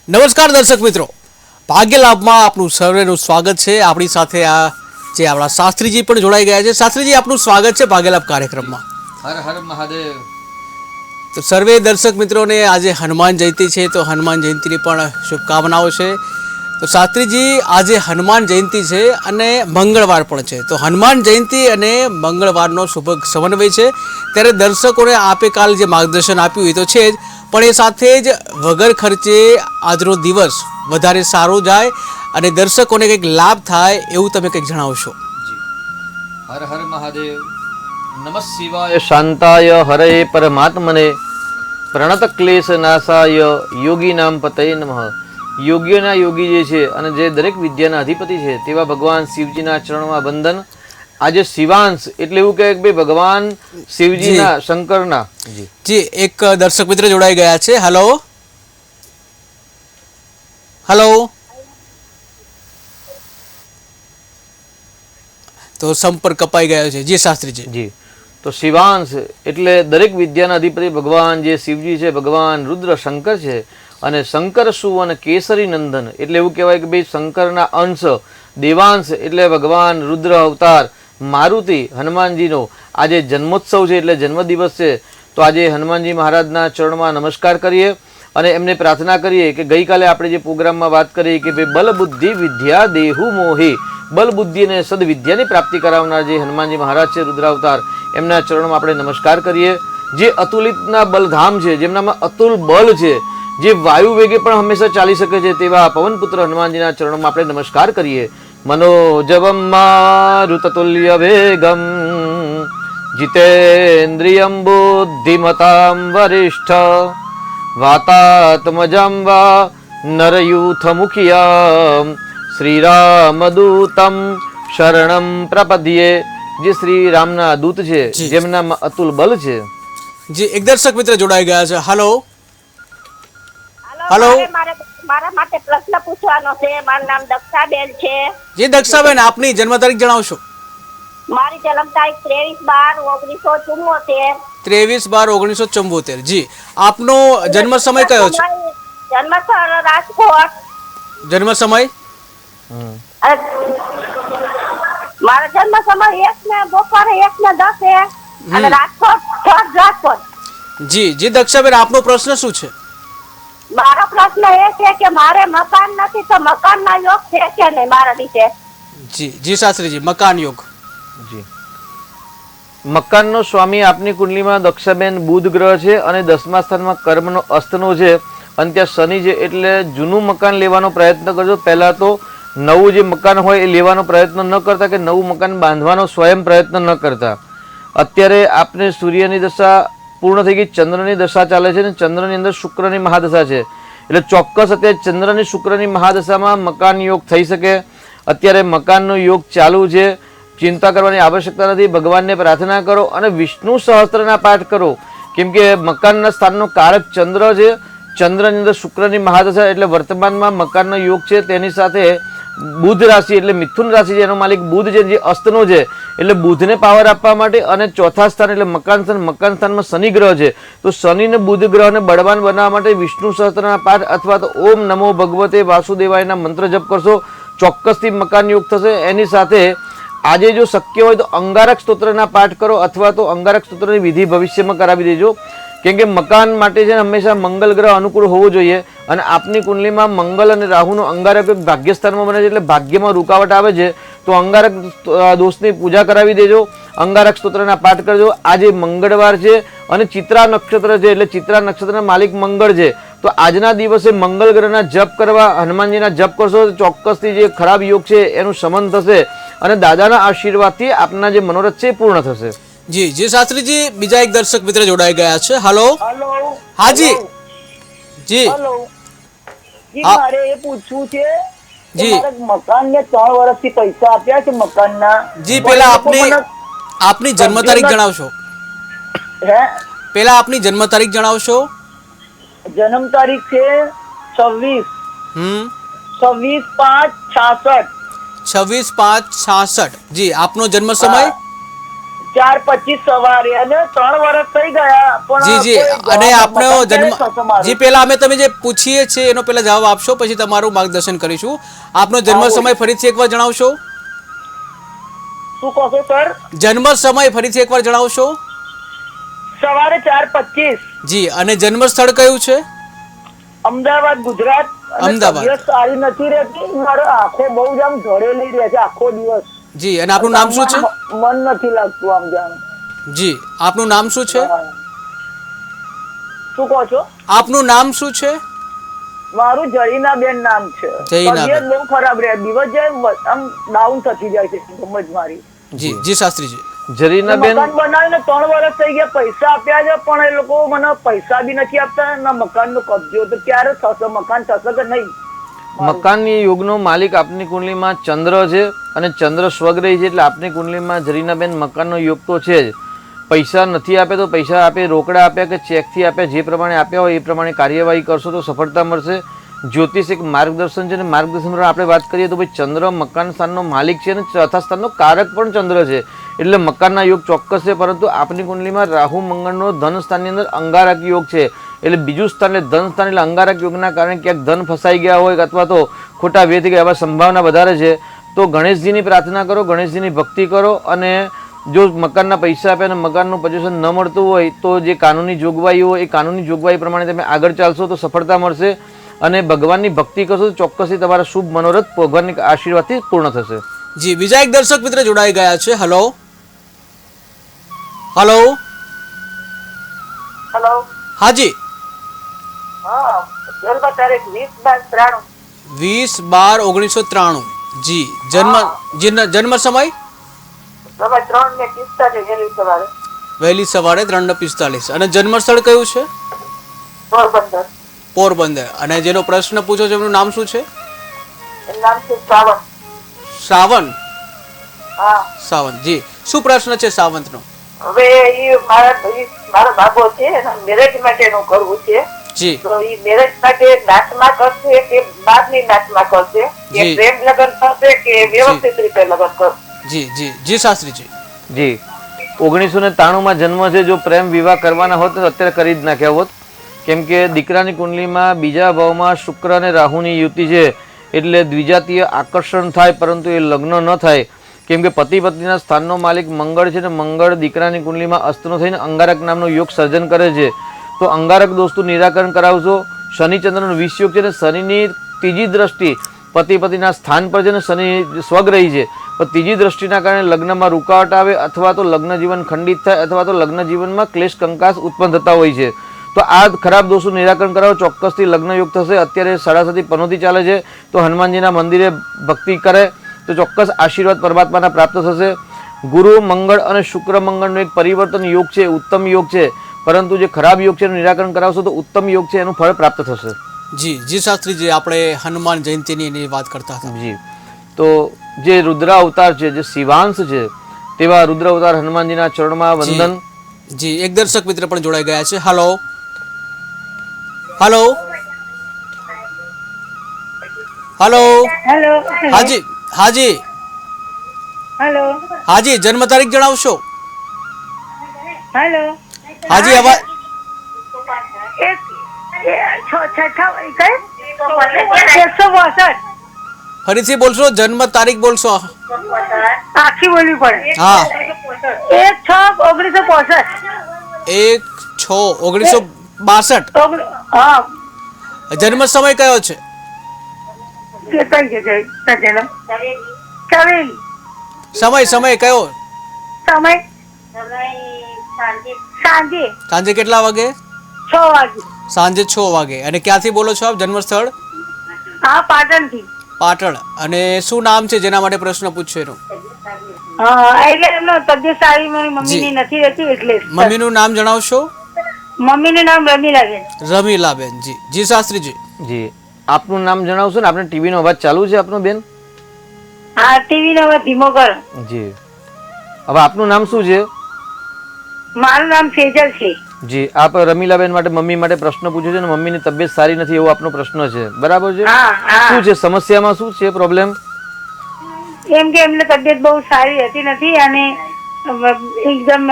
નમસ્કાર દર્શક મિત્રો, ભાગ્ય લાભમાં આપનું સર્વેનું સ્વાગત છે। આપણી સાથે આપણા શાસ્ત્રીજી પણ જોડાઈ ગયા છે। શાસ્ત્રીજી, આપનું સ્વાગત છે ભાગ્ય લાભ કાર્યક્રમમાં। હર હર મહાદેવ। તો સર્વે દર્શક મિત્રોને આજે હનુમાન જયંતિ છે, તો હનુમાન જયંતિની પણ શુભકામનાઓ છે। તો શાસ્ત્રીજી, આજે હનુમાન જયંતિ છે અને મંગળવાર પણ છે, તો હનુમાન જયંતિ અને મંગળવારનો શુભ સમન્વય છે। ત્યારે દર્શકોને આપે કાલ જે માર્ગદર્શન આપ્યું એ તો છે જ, પણ એ સાથે જ વગર ખર્ચે આજનો દિવસ વધારે સારો જાય અને દર્શકોને કંઈક લાભ થાય એવું તમે કંઈક જણાવશો? હર હર મહાદેવ। નમઃ શિવાય શાંતાય હરે પરમાત્મને પ્રણત ક્લેશ નાશાય યોગી નામ પતય નમઃ। યોગીઓના યોગી જે છે અને જે દરેક વિદ્યાના અધિપતિ છે તેવા ભગવાન શિવજીના ચરણમાં વંદન। આજે શિવાંશ એટલે એવું કહે કે ભાઈ ભગવાન શિવજીના શંકરના જી એક દર્શક મિત્ર જોડાઈ ગયા છે। હેલો હેલો, તો સંપર્ક કપાઈ ગયો છે। જી શાસ્ત્રીજી। જી, તો શિવાંશ એટલે દરેક વિદ્યાના અધિપતિ ભગવાન જે શિવજી છે, ભગવાન રુદ્ર શંકર છે। અને શંકર સુવન કેસરી નંદન એટલે એવું કહેવાય કે ભાઈ શંકરના અંશ દેવાંશ એટલે ભગવાન રુદ્ર અવતાર મારુતિ હનુમાનજીનો આજે જન્મોત્સવ છે એટલે જન્મદિવસ છે। તો આજે હનુમાનજી મહારાજના ચરણમાં નમસ્કાર કરીએ અને એમને પ્રાર્થના કરીએ કે ગઈકાલે આપણે જે પ્રોગ્રામમાં વાત કરી કે ભાઈ બલ બુદ્ધિ વિદ્યા દેહુ મોહી, બલ બુદ્ધિ અને સદવિદ્યાની પ્રાપ્તિ કરાવનાર જે હનુમાનજી મહારાજ છે રુદ્રાવતાર, એમના ચરણમાં આપણે નમસ્કાર કરીએ। જે અતુલિતના બલધામ છે, જેમનામાં અતુલ બલ છે, જે વાયુ વેગે પણ હંમેશા ચાલી શકે છે, તેવા પવનપુત્ર હનુમાનજીના ચરણોમાં આપણે નમસ્કાર કરીએ। મનોજવમ મારુતતુલ્ય વેગમ જીતેન્દ્રિયમ બુદ્ધિમતામ વરિષ્ઠ વાતાત્મજમ વા નરયુથ મુખિયા શ્રીરામદૂતમ શરણમ પ્રપદ્યે। જે શ્રી રામના દૂત છે, જેમનામાં અતુલ બલ છે। જી એક દર્શક મિત્ર જોડાઈ ગયા છે। હેલો હેલો, મારા માટે પ્રશ્ન પૂછવાનો છે। મારું નામ દક્ષાબેન છે। જી દક્ષાબેન, આપની જન્મ તારીખ જણાવશો? મારી જન્મ તારીખ 23/12/1974। 23/12/1974। જી, આપનો જન્મ સમય કયો છે? જન્મ સ્થળ રાજકોટ। જન્મ સમય? મારો જન્મ સમય 1 ને બપોરે 1:10 અને રાજકોટ। જી જી દક્ષાબેન, આપનો પ્રશ્ન શું છે? મારો પ્રશ્ન એ છે કે મારે મકાન નથી, તો મકાનના યોગ છે કે નહીં મારા વિશે? જી જી શાસ્ત્રીજી, મકાન યોગ। જી, મકાનનો સ્વામી આપની કુંડલીમાં દક્ષાબેન બુધ ગ્રહ છે અને 10મા સ્થાનમાં કર્મનો અસ્તનો છે અને ત્યાં શનિ છે, એટલે જૂનું મકાન લેવાનો પ્રયત્ન કરજો। પહેલા તો નવું જે મકાન હોય એ લેવાનો પ્રયત્ન ન કરતા કે નવું મકાન બાંધવાનો સ્વયં પ્રયત્ન ન કરતા। અત્યારે આપને સૂર્યની દશા પૂર્ણ થઈ ગઈ, ચંદ્રની દશા ચાલે છે અને ચંદ્રની અંદર શુક્રની મહાદશા છે, એટલે ચોક્કસ અત્યારે ચંદ્રની શુક્રની મહાદશામાં મકાન યોગ થઈ શકે। અત્યારે મકાનનો યોગ ચાલુ છે, ચિંતા કરવાની આવશ્યકતા નથી। ભગવાનને પ્રાર્થના કરો અને વિષ્ણુ સહસ્ત્રના પાઠ કરો, કેમ કે મકાનના સ્થાનનો કારક ચંદ્ર છે। ચંદ્રની અંદર શુક્રની મહાદશા એટલે વર્તમાનમાં મકાનનો યોગ છે, તેની સાથે બુધ રાશિ એટલે મિથુન રાશિ છે, એનો માલિક બુધ છે, જે અસ્તનો છે, એટલે બુધને પાવર આપવા માટે અને ચોથા સ્થાન એટલે મકાન સ્થાનમાં શનિ ગ્રહ છે, તો શનિ ને બુધ ગ્રહને બળવાન બનાવવા માટે વિષ્ણુ સહસ્ત્રના પાઠ અથવા તો ઓમ નમો ભગવતે વાસુદેવાયના મંત્ર જપ કરશો, ચોક્કસથી મકાન યોગ થશે। એની સાથે આજે જો શક્ય હોય તો અંગારક સ્તોત્રના પાઠ કરો અથવા તો અંગારક સ્તોત્રની વિધિ ભવિષ્યમાં કરાવી દેજો, કેમ કે મકાન માટે છે ને હંમેશા મંગલ ગ્રહ અનુકૂળ હોવો જોઈએ। અને આપની કુંડલીમાં મંગલ અને રાહુનો અંગારક ભાગ્યસ્થાનમાં બને છે, એટલે ભાગ્યમાં રૂકાવટ આવે છે, તો અંગારક દોષની પૂજા કરાવી દેજો, અંગારક સ્તોત્રના પાઠ કરજો। આજે મંગળવાર છે અને ચિત્રા નક્ષત્ર છે, એટલે ચિત્રા નક્ષત્રના માલિક મંગળ છે, તો આજના દિવસે મંગળ ગ્રહના જપ કરવા, હનુમાનજીના જપ કરશો તો ચોક્કસથી જે ખરાબ યોગ છે એનું શમન થશે અને દાદાના આશીર્વાદથી આપના જે મનોરથ છે એ પૂર્ણ થશે। જી જી શાસ્ત્રીજી, બીજા એક દર્શક મિત્ર જોડાઈ ગયા છે। હેલો હેલો, હાજી જી હેલો જી, મારે એ પૂછવું છે કે જી મારે મકાનને 3 વર્ષથી પૈસા આપ્યા છે મકાનના। જી, પેલા આપની જન્મ તારીખ જણાવશો? હે, પેલા આપની જન્મ તારીખ જણાવશો? જન્મ તારીખ છે 26/5/66। 26/5/66। જી, આપનો જન્મ સમય? 4:25 સવારે અને 3 વર્ષ થઈ ગયા પણ જી જી કોઈ અને જવાબ આપનો મકાન જન્મ ક્યારે થશે મારું? જી પહેલા અમે તમે જે પૂછીએ છીએ એનો પહેલા જવાબ આપશો, પછી તમારું માર્ગદર્શન કરીશું. આપનો જન્મ સમય ફરીથી એકવાર જણાવશો. શું કહો છો સર? જન્મ સમય ફરીથી એકવાર જણાવશો. સવારે 4:25 જી અને જન્મ સ્થળ કયું છે? અમદાવાદ, ગુજરાત. અને અમદાવાદ. તબિયત સારી નથી રહેતી, મારો આંખો બહુ જ આમ ધરેલી રહે છે આખો દિવસ. જી અને આપનું નામ શું છે? મન નથી લાગતું આમ જાણ. જી આપનું નામ શું છે? શું કહો છો? આપનું નામ શું છે? મારું જરીનાબેન નામ છે. જરીનાબેન. તબિયત બહુ ખરાબ રહે, દિવસ જાય આમ ડાઉન થતી જાય છે સમજ મારી. જી જી શાસ્ત્રીજી. જરીનાબેન, મકાન બનાવીને 3 વર્ષ થઈ ગયા, પૈસા આપ્યા છે પણ એ લોકો મને પૈસા બી નથી આપતા ના મકાનનો કબજો. તો ક્યારે થશે? મકાન થશે કે નહીં? મકાનની યોગનો માલિક આપની કુંડલીમાં ચંદ્ર છે અને ચંદ્ર સ્વગ્રહી છે, એટલે આપની કુંડલીમાં જરીનાબેન મકાનનો યોગ તો છે જ. પૈસા નથી આપે તો પૈસા આપે, રોકડા આપ્યા કે ચેકથી આપ્યા, જે પ્રમાણે આપ્યા હોય એ પ્રમાણે કાર્યવાહી કરશો તો સફળતા મળશે. જ્યોતિષ એક માર્ગદર્શન છે અને માર્ગદર્શન પર આપણે વાત કરીએ તો ભાઈ ચંદ્ર મકાન સ્થાનનો માલિક છે અને ચોથા સ્થાનનો કારક પણ ચંદ્ર છે, એટલે મકાનના યોગ ચોક્કસ છે. પરંતુ આપની કુંડલીમાં રાહુ મંગળનો ધન સ્થાનની અંદર અંગારક યોગ છે, એટલે બીજું સ્થાન એટલે ધન સ્થાન એટલે અંગારક યોગના કારણે ક્યાંક ધન ફસાઈ ગયા હોય અથવા તો ખોટા વ્યય થઈ ગયા એવા સંભાવના વધારે છે. તો ગણેશજીની પ્રાર્થના કરો, ગણેશજીની ભક્તિ કરો, અને જો મકાનના પૈસા આપે અને મકાનનું પોઝિશન ન મળતું હોય તો જે કાનૂની જોગવાઈ હોય એ કાનૂની જોગવાઈ પ્રમાણે તમે આગળ ચાલશો તો સફળતા મળશે. અને ભગવાનની ભક્તિ કરશો તો ચોક્કસથી તમારા શુભ મનોરથ ભગવાનની આશીર્વાદથી પૂર્ણ થશે. જી બીજા એક દર્શક મિત્ર જોડાઈ ગયા છે. Hello hello. હેલો. હાજી. હા, જન્મ તારીખ 20/12/1993. જી જન્મ સમય સવારે 3:45 વહેલી સવારે વહેલી સવારે 3:45. અને જન્મ સ્થળ કયું છે? પોરબંદર. પોરબંદર. અને જેનો પ્રશ્ન પૂછો છે એમનું નામ શું છે? એનું નામ છે શ્રાવણ. સાવંત. હા. સાવંત. જી શું પ્રશ્ન છે સાવંતનો? હવે ઈ મારો બાબો છે, એના મેરેજ માટેનું કરવું છે. જી તો ઈ મેરેજ માટે નાચમાં કરશે કે બાદની નાચમાં કરશે, કે જી. પ્રેમ લગ્ન કરશે કે વ્યવસ્થિત રીતે લગ્ન કરશે? જી જી જી શાસ્ત્રીજી. જી 1993માં જન્મ છે. જો પ્રેમ વિવાહ કરવાના હોત તો અત્યારે કરી જ નાખ્યા હોત, કેમ કે દીકરાની કુંડલીમાં બીજા ભાવમાં શુક્ર અને રાહુની યુતિ છે, એટલે દ્વિજાતીય આકર્ષણ થાય પરંતુ એ લગ્ન ન થાય, કેમ કે પતિ પત્નીના સ્થાનનો માલિક મંગળ છે ને મંગળ દીકરાની કુંડલીમાં અસ્તનો થઈને અંગારક નામનો યોગ સર્જન કરે છે. તો અંગારક દોષનું નિરાકરણ કરાવશો. શનિચંદ્રનો વિષ યોગ છે ને શનિની ત્રીજી દ્રષ્ટિ પતિ પતિના સ્થાન પર છે ને શનિ સ્વગ્રહી છે, તો ત્રીજી દ્રષ્ટિના કારણે લગ્નમાં રૂકાવટ આવે અથવા તો લગ્ન જીવન ખંડિત થાય અથવા તો લગ્ન જીવનમાં ક્લેશ કંકાસ ઉત્પન્ન થતા હોય છે. તો આ ખરાબ દોષનું નિરાકરણ કરાવો, ચોક્કસથી લગ્ન યોગ થશે. અત્યારે 7:30 પનોતી ચાલે છે, તો હનુમાનજીના મંદિરે ભક્તિ કરે તો ચોક્કસ આશીર્વાદ પરમાત્માના પ્રાપ્ત થશે. ગુરુ મંગળ અને શુક્ર મંગળનો એક પરિવર્તન યોગ છે, ઉત્તમ યોગ છે, પરંતુ જે ખરાબ યોગ છે એનું નિરાકરણ કરાવશો તો ઉત્તમ યોગ છે એનું ફળ પ્રાપ્ત થશે. જી જી શાસ્ત્રીજી, આપણે હનુમાન જયંતીની એની વાત કરતા હતા. જી તો જે રુદ્ર અવતાર છે, જે શિવાંશ છે, તેવા રુદ્ર અવતાર હનુમાનજીના ચરણમાં વંદન. જી એક દર્શક મિત્ર પણ જોડાઈ ગયા છે. Hello hello hello. હેલો. હાજી હાજી હેલો. હાજી જન્મ તારીખ જણાવશો. હેલો. હાજી અવાજ. એક 162. ફરીથી બોલશો, જન્મ તારીખ બોલશો. આખી બોલવી પડે. હા 1/6/1965. 1/6/1962. હા. જન્મ સમય કયો છે? કેટલા છે સજ્જનો? કવેરી. સમય કયો? સમય સાંજે સાંજે કેટલા વાગે? 6 વાગે. સાંજે 6 વાગે. અને ક્યાંથી બોલો છો આપ? જન્મ સ્થળ? હા, પાટણથી. પાટણ. અને શું નામ છે જેના માટે પ્રશ્ન પૂછ્યો એનો? હા, એટલે એમનો તબિયત સારી મારી મમ્મીની નથી રહેતી એટલે. મમ્મીનું નામ જણાવશો. મમ્મીનું નામ રમીલાબેન. રમીલાબેન. જી જી શાસ્ત્રીજી. જી આપનું નામ જણાવશો ને? આપણે ટીવીનો અવાજ ચાલુ છે આપનો બેન? હા, ટીવી નો અવાજ ધીમો કરો. જી હવે આપનું નામ શું છે? મારું નામ સેજલ છે. જી આપ રમીલાબેન માટે મમ્મી માટે પ્રશ્ન પૂછ્યો છે ને મમ્મીની તબિયત સારી નથી એવો આપનો પ્રશ્ન છે, બરાબર છે? હા હા. શું છે સમસ્યામાં, શું છે પ્રોબ્લેમ? એમ કે એમને તબિયત બહુ સારી રહેતી નથી અને એકદમ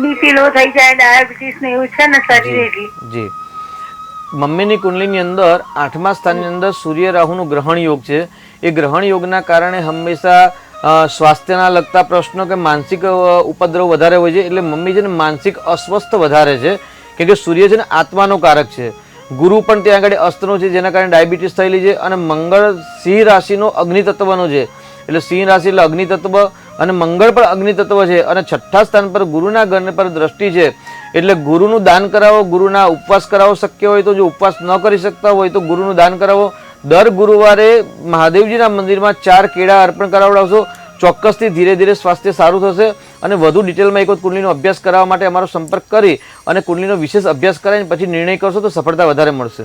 બીપી લો થઈ જાય, ડાયાબિટીસ ને એવું છે ને શરીર એટલે. જી, મમ્મીની કુંડલીની અંદર 8મા સ્થાનની અંદર સૂર્ય રાહુનું ગ્રહણ યોગ છે. એ ગ્રહણ યોગના કારણે હંમેશા સ્વાસ્થ્યના લગતા પ્રશ્નો કે માનસિક ઉપદ્રવ વધારે હોય છે. એટલે મમ્મી છે ને માનસિક અસ્વસ્થ વધારે છે, કેમ કે સૂર્ય છે ને આત્માનો કારક છે. ગુરુ પણ ત્યાં આગળ અસ્તનો છે, જેના કારણે ડાયાબિટીસ થયેલી છે. અને મંગળ સિંહ રાશિનો અગ્નિ તત્વનો છે, એટલે સિંહ રાશિ એટલે અગ્નિ તત્વ, અને મંગળ પણ અગ્નિ તત્વ છે. અને 6થા સ્થાન પર ગુરુના ઘર પર દ્રષ્ટિ છે, એટલે ગુરુનું દાન કરાવો, ગુરુના ઉપવાસ કરાવો. શક્ય હોય તો, જો ઉપવાસ ન કરી શકતા હોય તો ગુરુનું દાન કરાવો. દર ગુરુવારે મહાદેવજીના મંદિરમાં 4 કેળા અર્પણ કરાવડાવશો, ચોક્કસથી ધીરે ધીરે સ્વાસ્થ્ય સારું થશે. અને વધુ ડિટેલમાં એક વખત કુંડલીનો અભ્યાસ કરાવવા માટે અમારો સંપર્ક કરી અને કુંડલીનો વિશેષ અભ્યાસ કરાવીને પછી નિર્ણય કરશો તો સફળતા વધારે મળશે.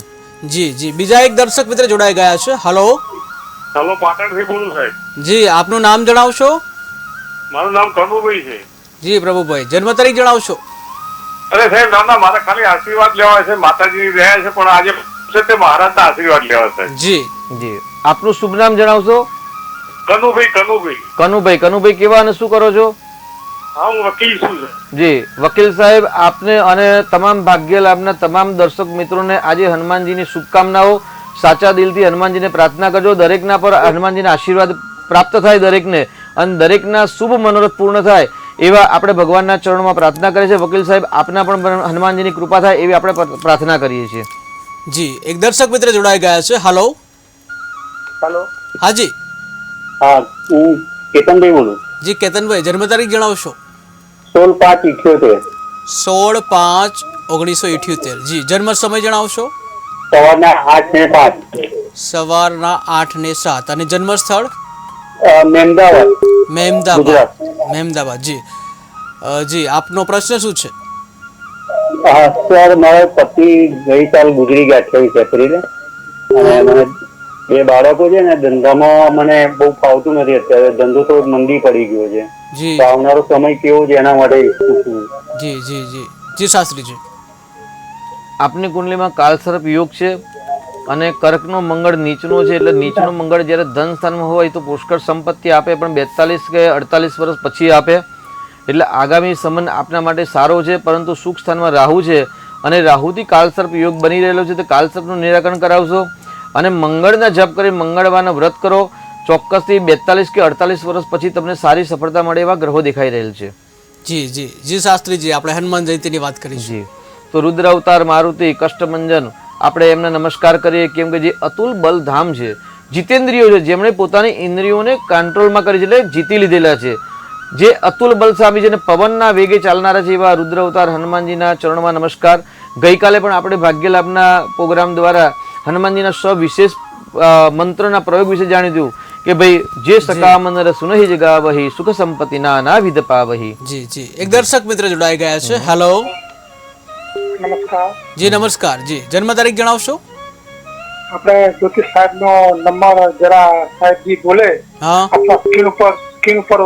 જી જી, બીજા એક દર્શક મિત્ર જોડાઈ ગયા છે. હલો હેલો, પાટણથી બોલું સાહેબ. જી, આપનું નામ જણાવશો? મારું નામ કનુભાઈ છે. જી પ્રભુભાઈ, જન્મ તારીખ જણાવશો? અરે સાહેબ, ના મારે ખાલી આશીર્વાદ લેવા છે. માતાજી રહ્યા છે, પણ આજે છે તે મહારાજના આશીર્વાદ લેવા છે. જી જી, આપનું શુભ નામ જણાવશો? કનુભાઈ. કનુભાઈ કેવા અને શું કરો છો? હા, હું વકીલ છું. જી વકીલ સાહેબ, આપને અને તમામ ભાગ્ય લાભના તમામ દર્શક મિત્રોને આજે હનુમાનજીની શુભકામનાઓ. સાચા દિલથી હનુમાનજીને પ્રાર્થના કરજો, દરેકના પર હનુમાનજીના આશીર્વાદ પ્રાપ્ત થાય દરેકને, અને દરેકના શુભ મનોરથ પૂર્ણ થાય એવા આપણે ભગવાનના ચરણોમાં પ્રાર્થના કરીએ છીએ. વકીલ સાહેબ, આપના પણ હનુમાનજીની કૃપા થાય એવી આપણે પ્રાર્થના કરીએ છીએ. જી, એક દર્શક મિત્ર જોડાઈ ગયા છે. Hello hello. હાજી. હા, હું કેતનભાઈ બોલું. જી કેતનભાઈ, જન્મ તારીખ જણાવશો? 16/5/78. 16/5/1978. જી, જન્મ સમય જણાવશો? સવારના 8 ને 5. સવારના 8 ને 7. અને જન્મ સ્થળ? મહેમદાવાદ. મહેમદાબાદ. મહેમદાબાદ. જી જી, આપનો પ્રશ્ન શું છે? હા સર, મારા પતિ ગઈકાલ ગુજરી ગયા 28 એપ્રિલે, અને મને 2 બાળકો છે ને, ધંધામાં મને બહુ ફાવતું નથી અત્યારે. ધંધો તો મંદી પડી ગયો છે. જી તો આવનારો સમય કેવો છે એના માટે પૂછવું. જી જી જી જી શાસ્ત્રીજી, આપની કુંડલીમાં કાળસર્પ યોગ છે અને કર્કનો મંગળ નીચનો છે. એટલે નીચનો મંગળ જ્યારે ધન સ્થાનમાં હોય તો પુષ્કળ સંપત્તિ આપે, પણ 42 કે 48 વર્ષ પછી આપે. એટલે આગામી સમય આપના માટે સારો છે, પરંતુ સુખ સ્થાનમાં રાહુ છે અને રાહુથી કાળસર્પ યોગ બની રહેલો છે. તો કાળસર્પનું નિરાકરણ કરાવશો અને મંગળના જપ કરી મંગળવારના વ્રત કરો. ચોક્કસથી 42 કે 48 વર્ષ પછી તમને સારી સફળતા મળે એવા ગ્રહો દેખાઈ રહેલ છે. જી જી જી શાસ્ત્રીજી, આપણે હનુમાન જયંતીની વાત કરીશું. જી, તો રુદ્ર અવતાર મારુતિ કષ્ટભંજન આપણે એમને નમસ્કાર કરીએ, કેમ કે જે અતુલ બલ ધામ છે, જીતેન્દ્રિયો છે, જેમણે પોતાની ઇન્દ્રિયોને કંટ્રોલમાં કરી છે, એટલે જીતી લીધેલા છે, જે અતુલ બલ સ્વામી છે ને પવનના વેગે ચાલનારા છે, એવા રુદ્ર અવતાર હનુમાનજીના ચરણમાં નમસ્કાર. ગઈકાલે પણ આપણે ભાગ્યલાભના પ્રોગ્રામ દ્વારા હનુમાનજીના સવિશેષ મંત્રના પ્રયોગ વિશે જાણ્યું હતું કે ભાઈ જે સકામનર સુનહી જગાવહી સુખ સંપત્તિના નાવિધ પાવહી. જી જી, એક દર્શક મિત્ર જોડાઈ ગયા છે. હેલો. નમસ્કાર. જી નમસ્કાર. જી, જન્મ તારીખ જણાવશો? આપણે જ્યોતિષ સાહેબ નો નંબર જરા સાહેબજી બોલે હા અથવા સ્ક્રીન ઉપર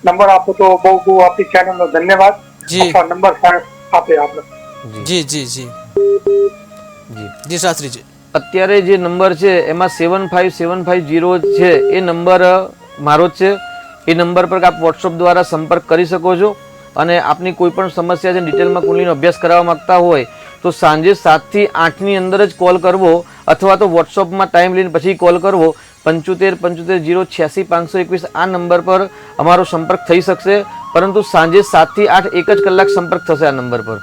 નંબર આપો તો બહુ બહુ આપણી ચેનલ નો ધન્યવાદ. જી. અથવા નંબર સાહેબ આપે આપણે. જી જી જી જી, જી શાસ્ત્રીજી, અત્યારે જે નંબર છે એમાં 75750 છે, એ નંબર મારો જ છે. એ નંબર પર આપ વોટ્સઅપ દ્વારા સંપર્ક કરી શકો છો. અને આપની કોઈ પણ સમસ્યા છે, ડિટેલમાં કુંડલીનો અભ્યાસ કરાવવા માંગતા હોય તો સાંજે 7 થી 8 ની અંદર જ કોલ કરવો, અથવા તો વોટ્સઅપમાં ટાઈમ લઈને પછી કોલ કરવો. 7575086521 આ નંબર પર અમારો સંપર્ક થઈ શકશે, પરંતુ સાંજે 7 થી 8 એક જ કલાક સંપર્ક થશે આ નંબર પર.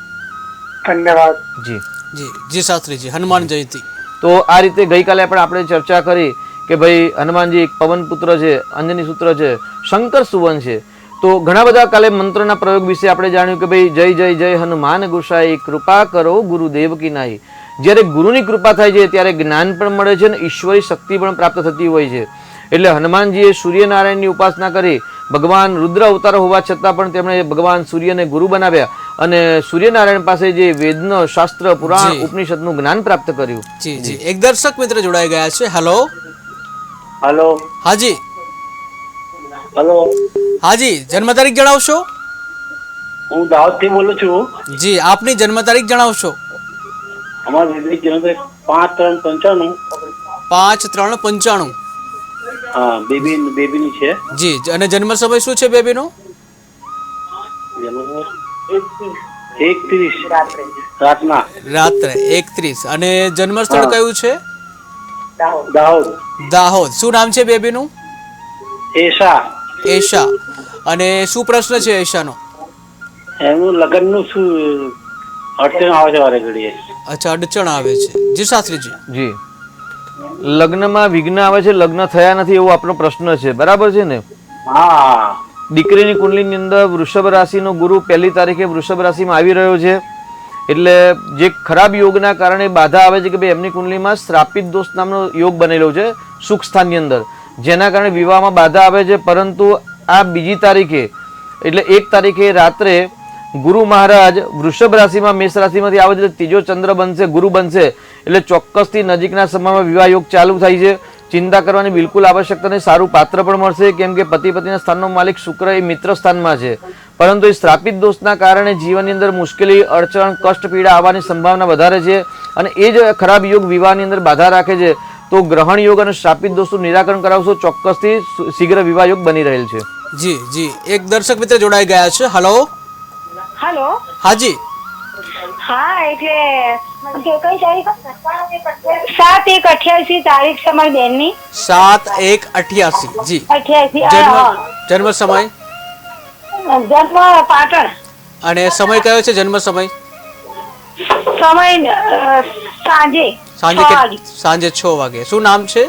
ધન્યવાદ. જી જી જી શાસ્ત્રીજી, હનુમાન જયંતી. તો આ રીતે ગઈકાલે પણ આપણે ચર્ચા કરી કે ભાઈ હનુમાનજી એક પવન પુત્ર છે, અંજની સૂત્ર છે, શંકર સુવન છે. તો ઘણા બધા કાલે મંત્રના પ્રયોગ વિશે આપણે જાણ્યું કે ભાઈ જય જય જય હનુમાન ગુસાઈ, કૃપા કરો ગુરુદેવ કી નાઈ. જ્યારે ગુરુની કૃપા થાય છે ત્યારે જ્ઞાન પણ મળે છે અને ઈશ્વરી શક્તિ પણ પ્રાપ્ત થતી હોય છે. એટલે હનુમાનજીએ સૂર્યનારાયણની ઉપાસના કરી. ભગવાન રુદ્ર અવતાર હોવા છતાં પણ તેમણે ભગવાન સૂર્યને ગુરુ બનાવ્યા અને સૂર્યનારાયણ પાસે જે વેદનો શાસ્ત્ર પુરાણ જી. ઉપનિષદનું જ્ઞાન પ્રાપ્ત કર્યું. જી જી, એક દર્શક મિત્ર જોડાઈ ગયા છે. હેલો. હલો. હાજી. હલો, હાજી, જન્મ તારીખ જણાવશો? હું દાહોદ થી બોલું છું. જી, આપની જન્મ તારીખ જણાવશો? અમારા દીદી જન્મ 5/3/95. 5/3/95. હા, બેબીની છે. જી, અને જન્મ સમય શું છે બેબીનો? રાતના રાત્રે 31 અને જન્મસ્થળ કયું છે? દાહોદ દાહોદ. શું નામ છે બેબીનું? એશા એશા. અને શું પ્રશ્ન છે એશાનો? એનું લગ્નનું શું અડચણ આવે છે વારે ઘડીએ? અચ્છા, અડચણ આવે છે. જી શાસ્ત્રીજી. જી, લગ્નમાં વિઘ્ન આવે છે, લગ્ન થયા નથી એવો આપણો પ્રશ્ન છે, બરાબર છે ને? હા. દીકરીની કુંડલીની અંદર વૃષભ રાશિનો ગુરુ 1 તારીખે વૃષભ રાશિમાં આવી રહ્યો છે, એટલે જે ખરાબ યોગના કારણે બાધા આવે છે કે ભાઈ એમની કુંડલીમાં શ્રાપિત દોષ નામનો યોગ બનેલો છે સુખ સ્થાનની અંદર, જેના કારણે વિવાહમાં બાધા આવે છે. પરંતુ આ 2 તારીખે એટલે 1 તારીખે રાત્રે ગુરુ મહારાજ વૃષભ રાશિમાં મેષ રાશિમાંથી આવે છે, ત્રીજો ચંદ્ર બનશે, ગુરુ બનશે, એટલે ચોક્કસથી નજીકના સમયમાં વિવાહ યોગ ચાલુ થાય છે. ચિંતા કરવાની બિલકુલ આવશ્યકતા નહીં. સારું પાત્ર પણ મળશે, કેમ કે પતિ પત્નીના સ્થાનનો માલિક શુક્ર એ મિત્ર સ્થાનમાં છે. પરંતુ એ શ્રાપિત દોષના કારણે જીવનની અંદર મુશ્કેલી, અડચણ, કષ્ટ, પીડા આવવાની સંભાવના વધારે છે. અને એ જ ખરાબ યોગ વિવાહની અંદર બાધા રાખે છે. તો ગ્રહણ યોગ અને શ્રાપિત દોષનું નિરાકરણ કરાવશો, ચોક્કસથી શીઘ્ર વિવાહ યોગ બની રહેલ છે. જી જી, એક દર્શક મિત્ર જોડાઈ ગયા છે. હલો. હેલો. હાજી. હા, એટલે કઈ તારીખ? 7/1/88 તારીખ છે મારી બેનની. 7/1/88. જી. 88. જન્મ સમય જન્મ પાટણ. અને સમય કયો છે? જન્મ સમય સમય સાંજે સાંજે 6 વાગે. સાંજે 6 વાગે. શું નામ છે?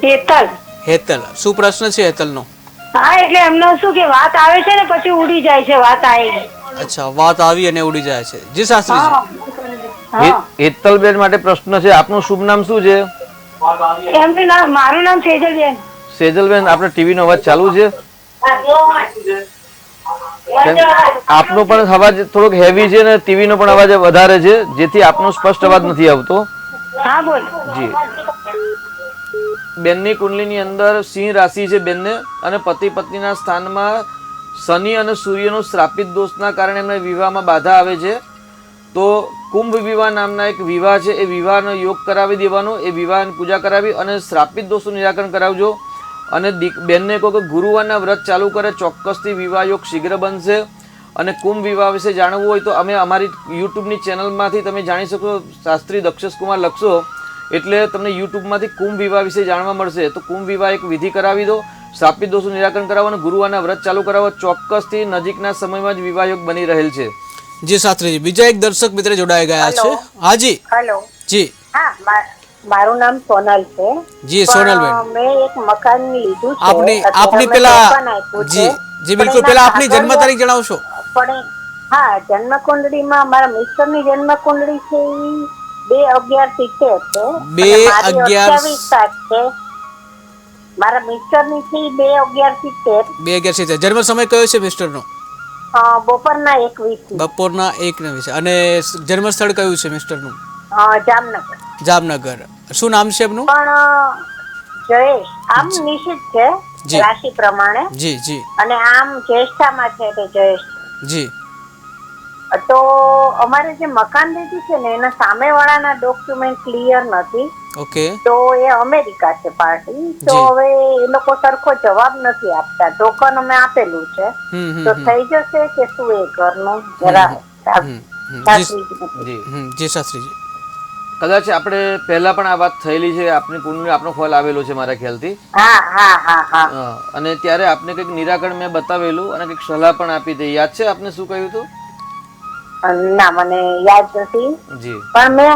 હેતલ. હેતલ. શું પ્રશ્ન છે હેતલનો? હા, એટલે એમનો શું કે વાત આવે છે ને પછી ઉડી જાય છે, વાત આવી. અચ્છા, વાત આવી અને ઉડી જાય છે. જી શાસ્ત્રીજી. હા, હેતલબેન માટે પ્રશ્ન છે. આપનું શુભ નામ શું છે? એમનું નામ, મારું નામ સેજલબેન. સેજલબેન, આપણે ટીવીનો અવાજ ચાલુ છે? આપનો પણ અવાજ થોડોક હેવી છે ને ટીવી નો પણ અવાજ વધારે છે, જેથી આપનો સ્પષ્ટ અવાજ નથી આવતો. હા, બોલ. જી, બેનની કુંડલીની અંદર સિંહ રાશિ છે બેનને, અને પતિ પત્નીના સ્થાનમાં શનિ અને સૂર્યનો શ્રાપિત દોષના કારણે એમને વિવાહમાં બાધા આવે છે. તો કુંભ વિવાહ નામના એક વિવાહ છે, એ વિવાહનો યોગ કરાવી દેવાનો, એ વિવાહની પૂજા કરાવી અને શ્રાપિત દોષનું નિરાકરણ કરાવજો. અને બેનને કહો કે ગુરુવારના વ્રત ચાલુ કરે, ચોક્કસથી વિવાહ યોગ શીઘ્ર બનશે. અને કુંભ વિવાહ વિશે જાણવું હોય તો અમે અમારી યુટ્યુબની ચેનલમાંથી તમે જાણી શકો. શાસ્ત્રી દક્ષેશ કુમાર લખશો એટલે તમને યુટ્યુબમાંથી કુંભ વિવાહ વિશે જાણવા મળશે. તો કુંભ વિવાહ એક વિધિ કરાવી દો, શ્રાપિત દોષનું નિરાકરણ કરાવો અને ગુરુવારના વ્રત ચાલુ કરાવો, ચોક્કસથી નજીકના સમયમાં જ વિવાહ યોગ બની રહેલ છે. જી શાસ્ત્રીજી, બીજા એક દર્શક મિત્ર જોડાઈ ગયા છે. હાજી. હેલો. જી. હા, મારું નામ સોનલ છે. જી સોનલબેન, મેં એક મકાન લીધું છે. આપની પેલા જી જી બિલકુલ, પેલા આપની જન્મ તારીખ જણાવશો? પણ હા, જન્મ કુંડળીમાં મારા મિસ્ટરની જન્મ કુંડળી છે 2/11/70 છે. 2/11 છે. મારા મિસ્ટરની છે 2/11/70. 2/11 જન્મ સમય કયો છે મિસ્ટરનો? બપોરના 1:20. બપોરના 1:20. અને જન્મ સ્થળ કયું છે મિસ્ટરનું? જામનગર. જામનગર. શું નામ છે એમનું? પણ જયેશ આમ નિશ્ચિત છે જી. રાશિ પ્રમાણે. જી જી અને આમ જ્યેષ્ઠામાં છે તે જયેશ. જી. તો અમારે જે મકાન લીધું છે ને એના સામેવાળાના ડોક્યુમેન્ટ ક્લિયર નથી. ઓકે. તો એ અમેરિકા છે પાર્ટી. તો જી. હવે એ લોકો સરખો જવાબ નથી આપતા. ટોકન અમે આપેલું છે. તો થઈ જશે કે શું એ ઘરનું જરા જી જી શાસ્ત્રીજી. કદાચ આપણે પહેલા પણ આ વાત થયેલી છે, આપની કુંડળી આપનો કોલ આવેલો છે મારા ખ્યાલથી. હા હા હા હા. અને ત્યારે આપને કંઈક નિરાકરણ મેં બતાવેલું અને કંઈક સલાહ પણ આપી હતી. યાદ છે આપને શું કહ્યું હતું? ના, મને યાદ નથી. જી. પણ મેં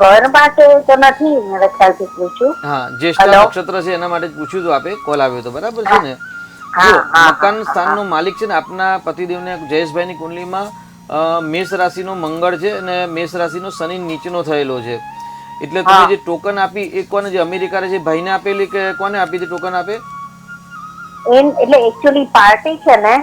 ઘર માટે તો નથી મારા ખ્યાલથી પૂછ્યું. હા, જ્યેષ્ઠ નક્ષત્ર છે એના માટે જ પૂછ્યું હતું આપે, કોલ આવ્યો હતો, બરાબર છે ને? જો મકાન સ્થાનનો માલિક છે ને આપના પતિદેવને જયેશભાઈની કુંડલીમાં મેષ રાશિનો મંગળ છે અને મેષ રાશિનો શનિ નીચેનો થયેલો છે. એટલે તમે જે ટોકન આપી એ કોને, જે અમેરિકા છે ભાઈને આપેલી કે કોને આપી હતી ટોકન આપે? એટલે એકચ્યુઅલી પાર્ટી છે ને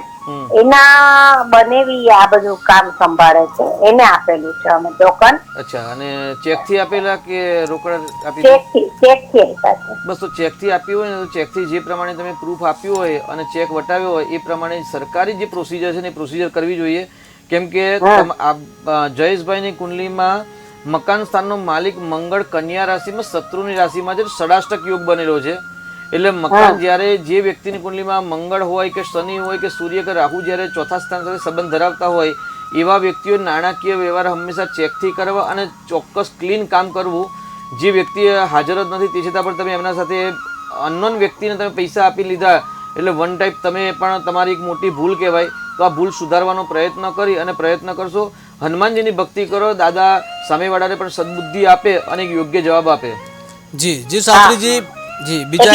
એના બનેવી આ બધું કામ સંભાળે છે, એને આપેલું છે અમે ટોકન. અચ્છા, અને ચેક થી આપેલા કે રોકડ આપી? ચેક થી આપ્યા છે. બસ, તો ચેક થી આપ્યું હોય ને તો ચેક થી જે પ્રમાણે તમે પ્રૂફ આપ્યું હોય અને ચેક વટાવ્યો હોય એ પ્રમાણે સરકારી જે પ્રોસિજર છે ને એ પ્રોસિજર કરવી જોઈએ. કેમ કે જયેશભાઈની કુંડલીમાં મકાન સ્થાનનો માલિક મંગળ કન્યા રાશિમાં શત્રુની રાશિમાં જે ષડાષ્ટક યોગ બનેલો છે. એટલે મકાન જ્યારે જે વ્યક્તિની કુંડલીમાં મંગળ હોય કે શનિ હોય કે સૂર્ય કે રાહુ જ્યારે ચોથા સ્થાન સાથે સંબંધ ધરાવતા હોય એવા વ્યક્તિઓ નાણાકીય વ્યવહાર હંમેશા ચેકથી કરવા અને ચોક્કસ ક્લીન કામ કરવું. જે વ્યક્તિ હાજર જ નથી તે છતાં પણ તમે એમના સાથે અનનોન વ્યક્તિને તમે પૈસા આપી લીધા એટલે વન ટાઈપ તમે પણ તમારી એક મોટી ભૂલ કહેવાય. તો આ ભૂલ સુધારવાનો પ્રયત્ન કરી અને પ્રયત્ન કરશો. હનુમાનજીની ભક્તિ કરો, દાદા સામેવાળાને પણ સદબુદ્ધિ આપે અને એક યોગ્ય જવાબ આપે. જી જી શાસ્ત્રીજી. જી બીજા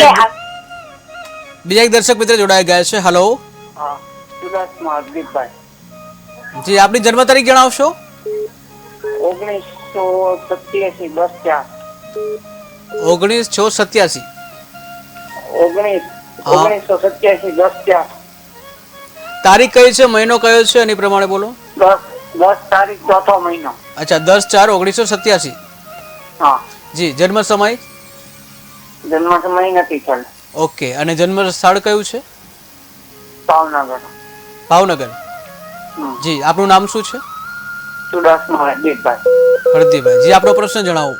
એક દર્શક મિત્ર જોડાઈ ગયા છે. હેલો. હાર્દિકભાઈ જી આપની જન્મ તારીખ જણાવશો? 1987 10/4. 1987. 1987 10/4. તારીખ કઈ છે, મહિનો કયો છે એની પ્રમાણે બોલો. 10 તારીખ ચોથો મહિનો. અચ્છા 10/4/1987. હા. જી જન્મ સમય? જન્મ સમય નથી ચાલ. ઓકે. અને જન્મ સ્થળ કયું છે? ભાવનગર. ભાવનગર. જી આપનું નામ શું છે? ચુડાસમા હાર્દિકભાઈ. હરદીભાઈ. જી આપનો પ્રશ્ન જણાવો.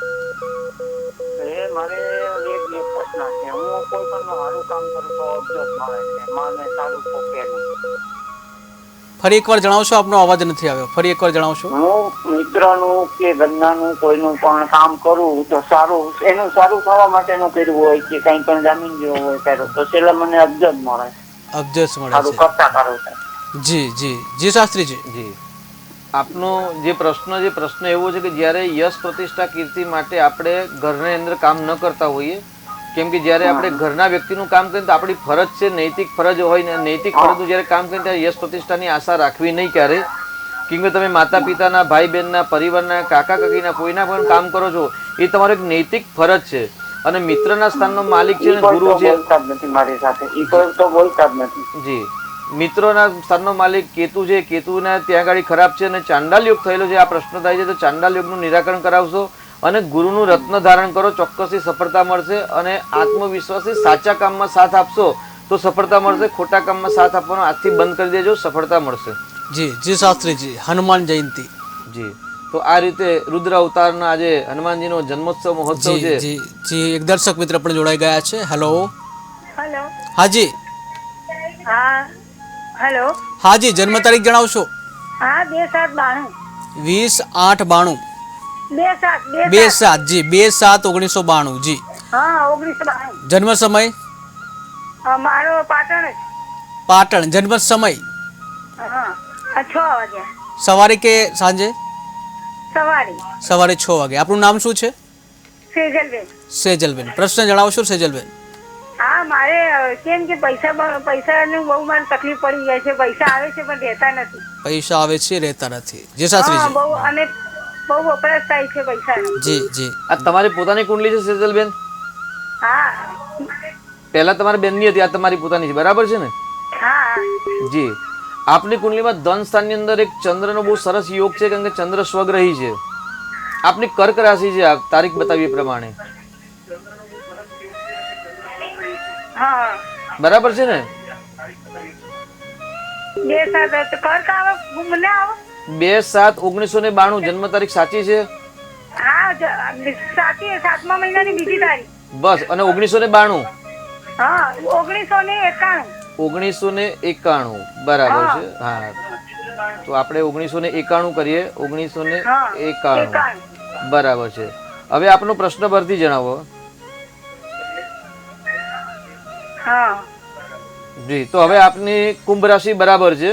મારે એક પ્રશ્ન છે. હું કોઈ પણ સારું કામ કરું તો અબજોત મળે છે, મને સારું પોકે નહીં. ફરી એકવાર જણાવશો? આપનો અવાજ નથી આવ્યો, ફરી એકવાર જણાવશો. હું મિત્રનું કે ઘરનાનું કોઈનું પણ કામ કરું તો સારું, એનું સારું થવા માટેનું કર્યું હોય કે કઈ પણ જામીન જેવું હોય કર્યું તો છેલ્લે મને અબજોત મળે. અબજસ મળે સારું છે. કરતા કરું છે. જી જી જી શાસ્ત્રીજી. જી આપનો જે પ્રશ્ન એવો છે કે જ્યારે યશ પ્રતિષ્ઠા કીર્તિ માટે આપણે ઘરની અંદર કામ ન કરતા હોઈએ, કેમ કે જ્યારે આપણે ઘરના વ્યક્તિનું કામ કરીએ તો આપણી ફરજ છે, નૈતિક ફરજ હોય ને નૈતિક ફરજનું જ્યારે કામ કરીએ ત્યારે યશ પ્રતિષ્ઠાની આશા રાખવી નહીં ક્યારેય. કેમ કે તમે માતા પિતાના, ભાઈ બહેનના, પરિવારના, કાકા કાકીના કોઈના પણ કામ કરો છો એ તમારો એક નૈતિક ફરજ છે. અને મિત્રના સ્થાનનો માલિક છે ને ગુરુ છે. બોલતા જ નથી મારી સાથે, ઈ કોઈ તો બોલતા જ નથી. જી મિત્રોના સ્થાનનો માલિક કેતુ છે. કેતુના ત્યાં આગળ ખરાબ છે અને ચાંડાલ યોગ થયેલો છે. આ પ્રશ્ન થાય છે તો ચાંડાલ યોગનું નિરાકરણ કરાવશો અને ગુરુનું રત્ન ધારણ કરો, ચોક્કસથી સફળતા મળશે. અને આત્મવિશ્વાસથી સાચા કામમાં સાથ આપશો તો સફળતા મળશે. ખોટા કામમાં સાથ આપવાનો આજથી બંધ કરી દેજો, સફળતા મળશે. જી જી શાસ્ત્રીજી. હનુમાન જયંતી. જી તો આ રીતે રુદ્ર અવતારના આજે હનુમાનજીનો જન્મોત્સવ મહોત્સવ જી છે. જી જી એક દર્શક મિત્ર પણ જોડાઈ ગયા છે. હેલો. હેલો. હાજી. હા હેલો. હાજી જન્મ તારીખ જણાવશો? હા 2/7/92. 20/8/92. 2/7 2/7. જી 2/7/1992. જી હા 1992. જન્મ સમય? મારો પાટણ જ. પાટણ. જન્મ સમય? હા 6 વાગ્યા સવારે કે સાંજે? સવારે. સવારે 6 વાગે. આપનું નામ શું છે? સેજલબેન. સેજલબેન. પ્રશ્ન જણાવશો સેજલબેન? હા મારે કેમ કે પૈસાની બહુ મને તકલીફ પડી જાય છે. પૈસા આવે છે પણ રહેતા નથી. પૈસા આવે છે, રહેતા નથી. જે હા શાસ્ત્રીજી. બહુ અને બહુ વપરાશ થાય છે પૈસાનો. જી જી. આ તમારી પોતાની કુંડલી છે સેજલબેન? હા પહેલા તમારી બેનની હતી, આ તમારી પોતાની છે, બરાબર છે ને? હા જી આપની કુંડલીમાં ધન સ્થાનની અંદર એક ચંદ્રનો બહુ સરસ યોગ છે, કારણ કે ચંદ્ર સ્વગ્રહી છે. આપની કર્ક રાશિ છે, આ તારીખ બતાવી એ પ્રમાણે, હા બરાબર છે ને? 2/7 કર્ક આવે મને આવે. 2/7/1992 જન્મ તારીખ સાચી છે? હા સાચી 7મા મહિનાની બીજી તારીખ. બસ. અને 1992? હા 1991. 1991 બરાબર છે. હા તો આપણે 1991 કરીએ. 1991 બરાબર છે. હવે આપનો પ્રશ્ન પરથી જણાવો. હા જી તો હવે આપની કુંભ રાશિ બરાબર છે.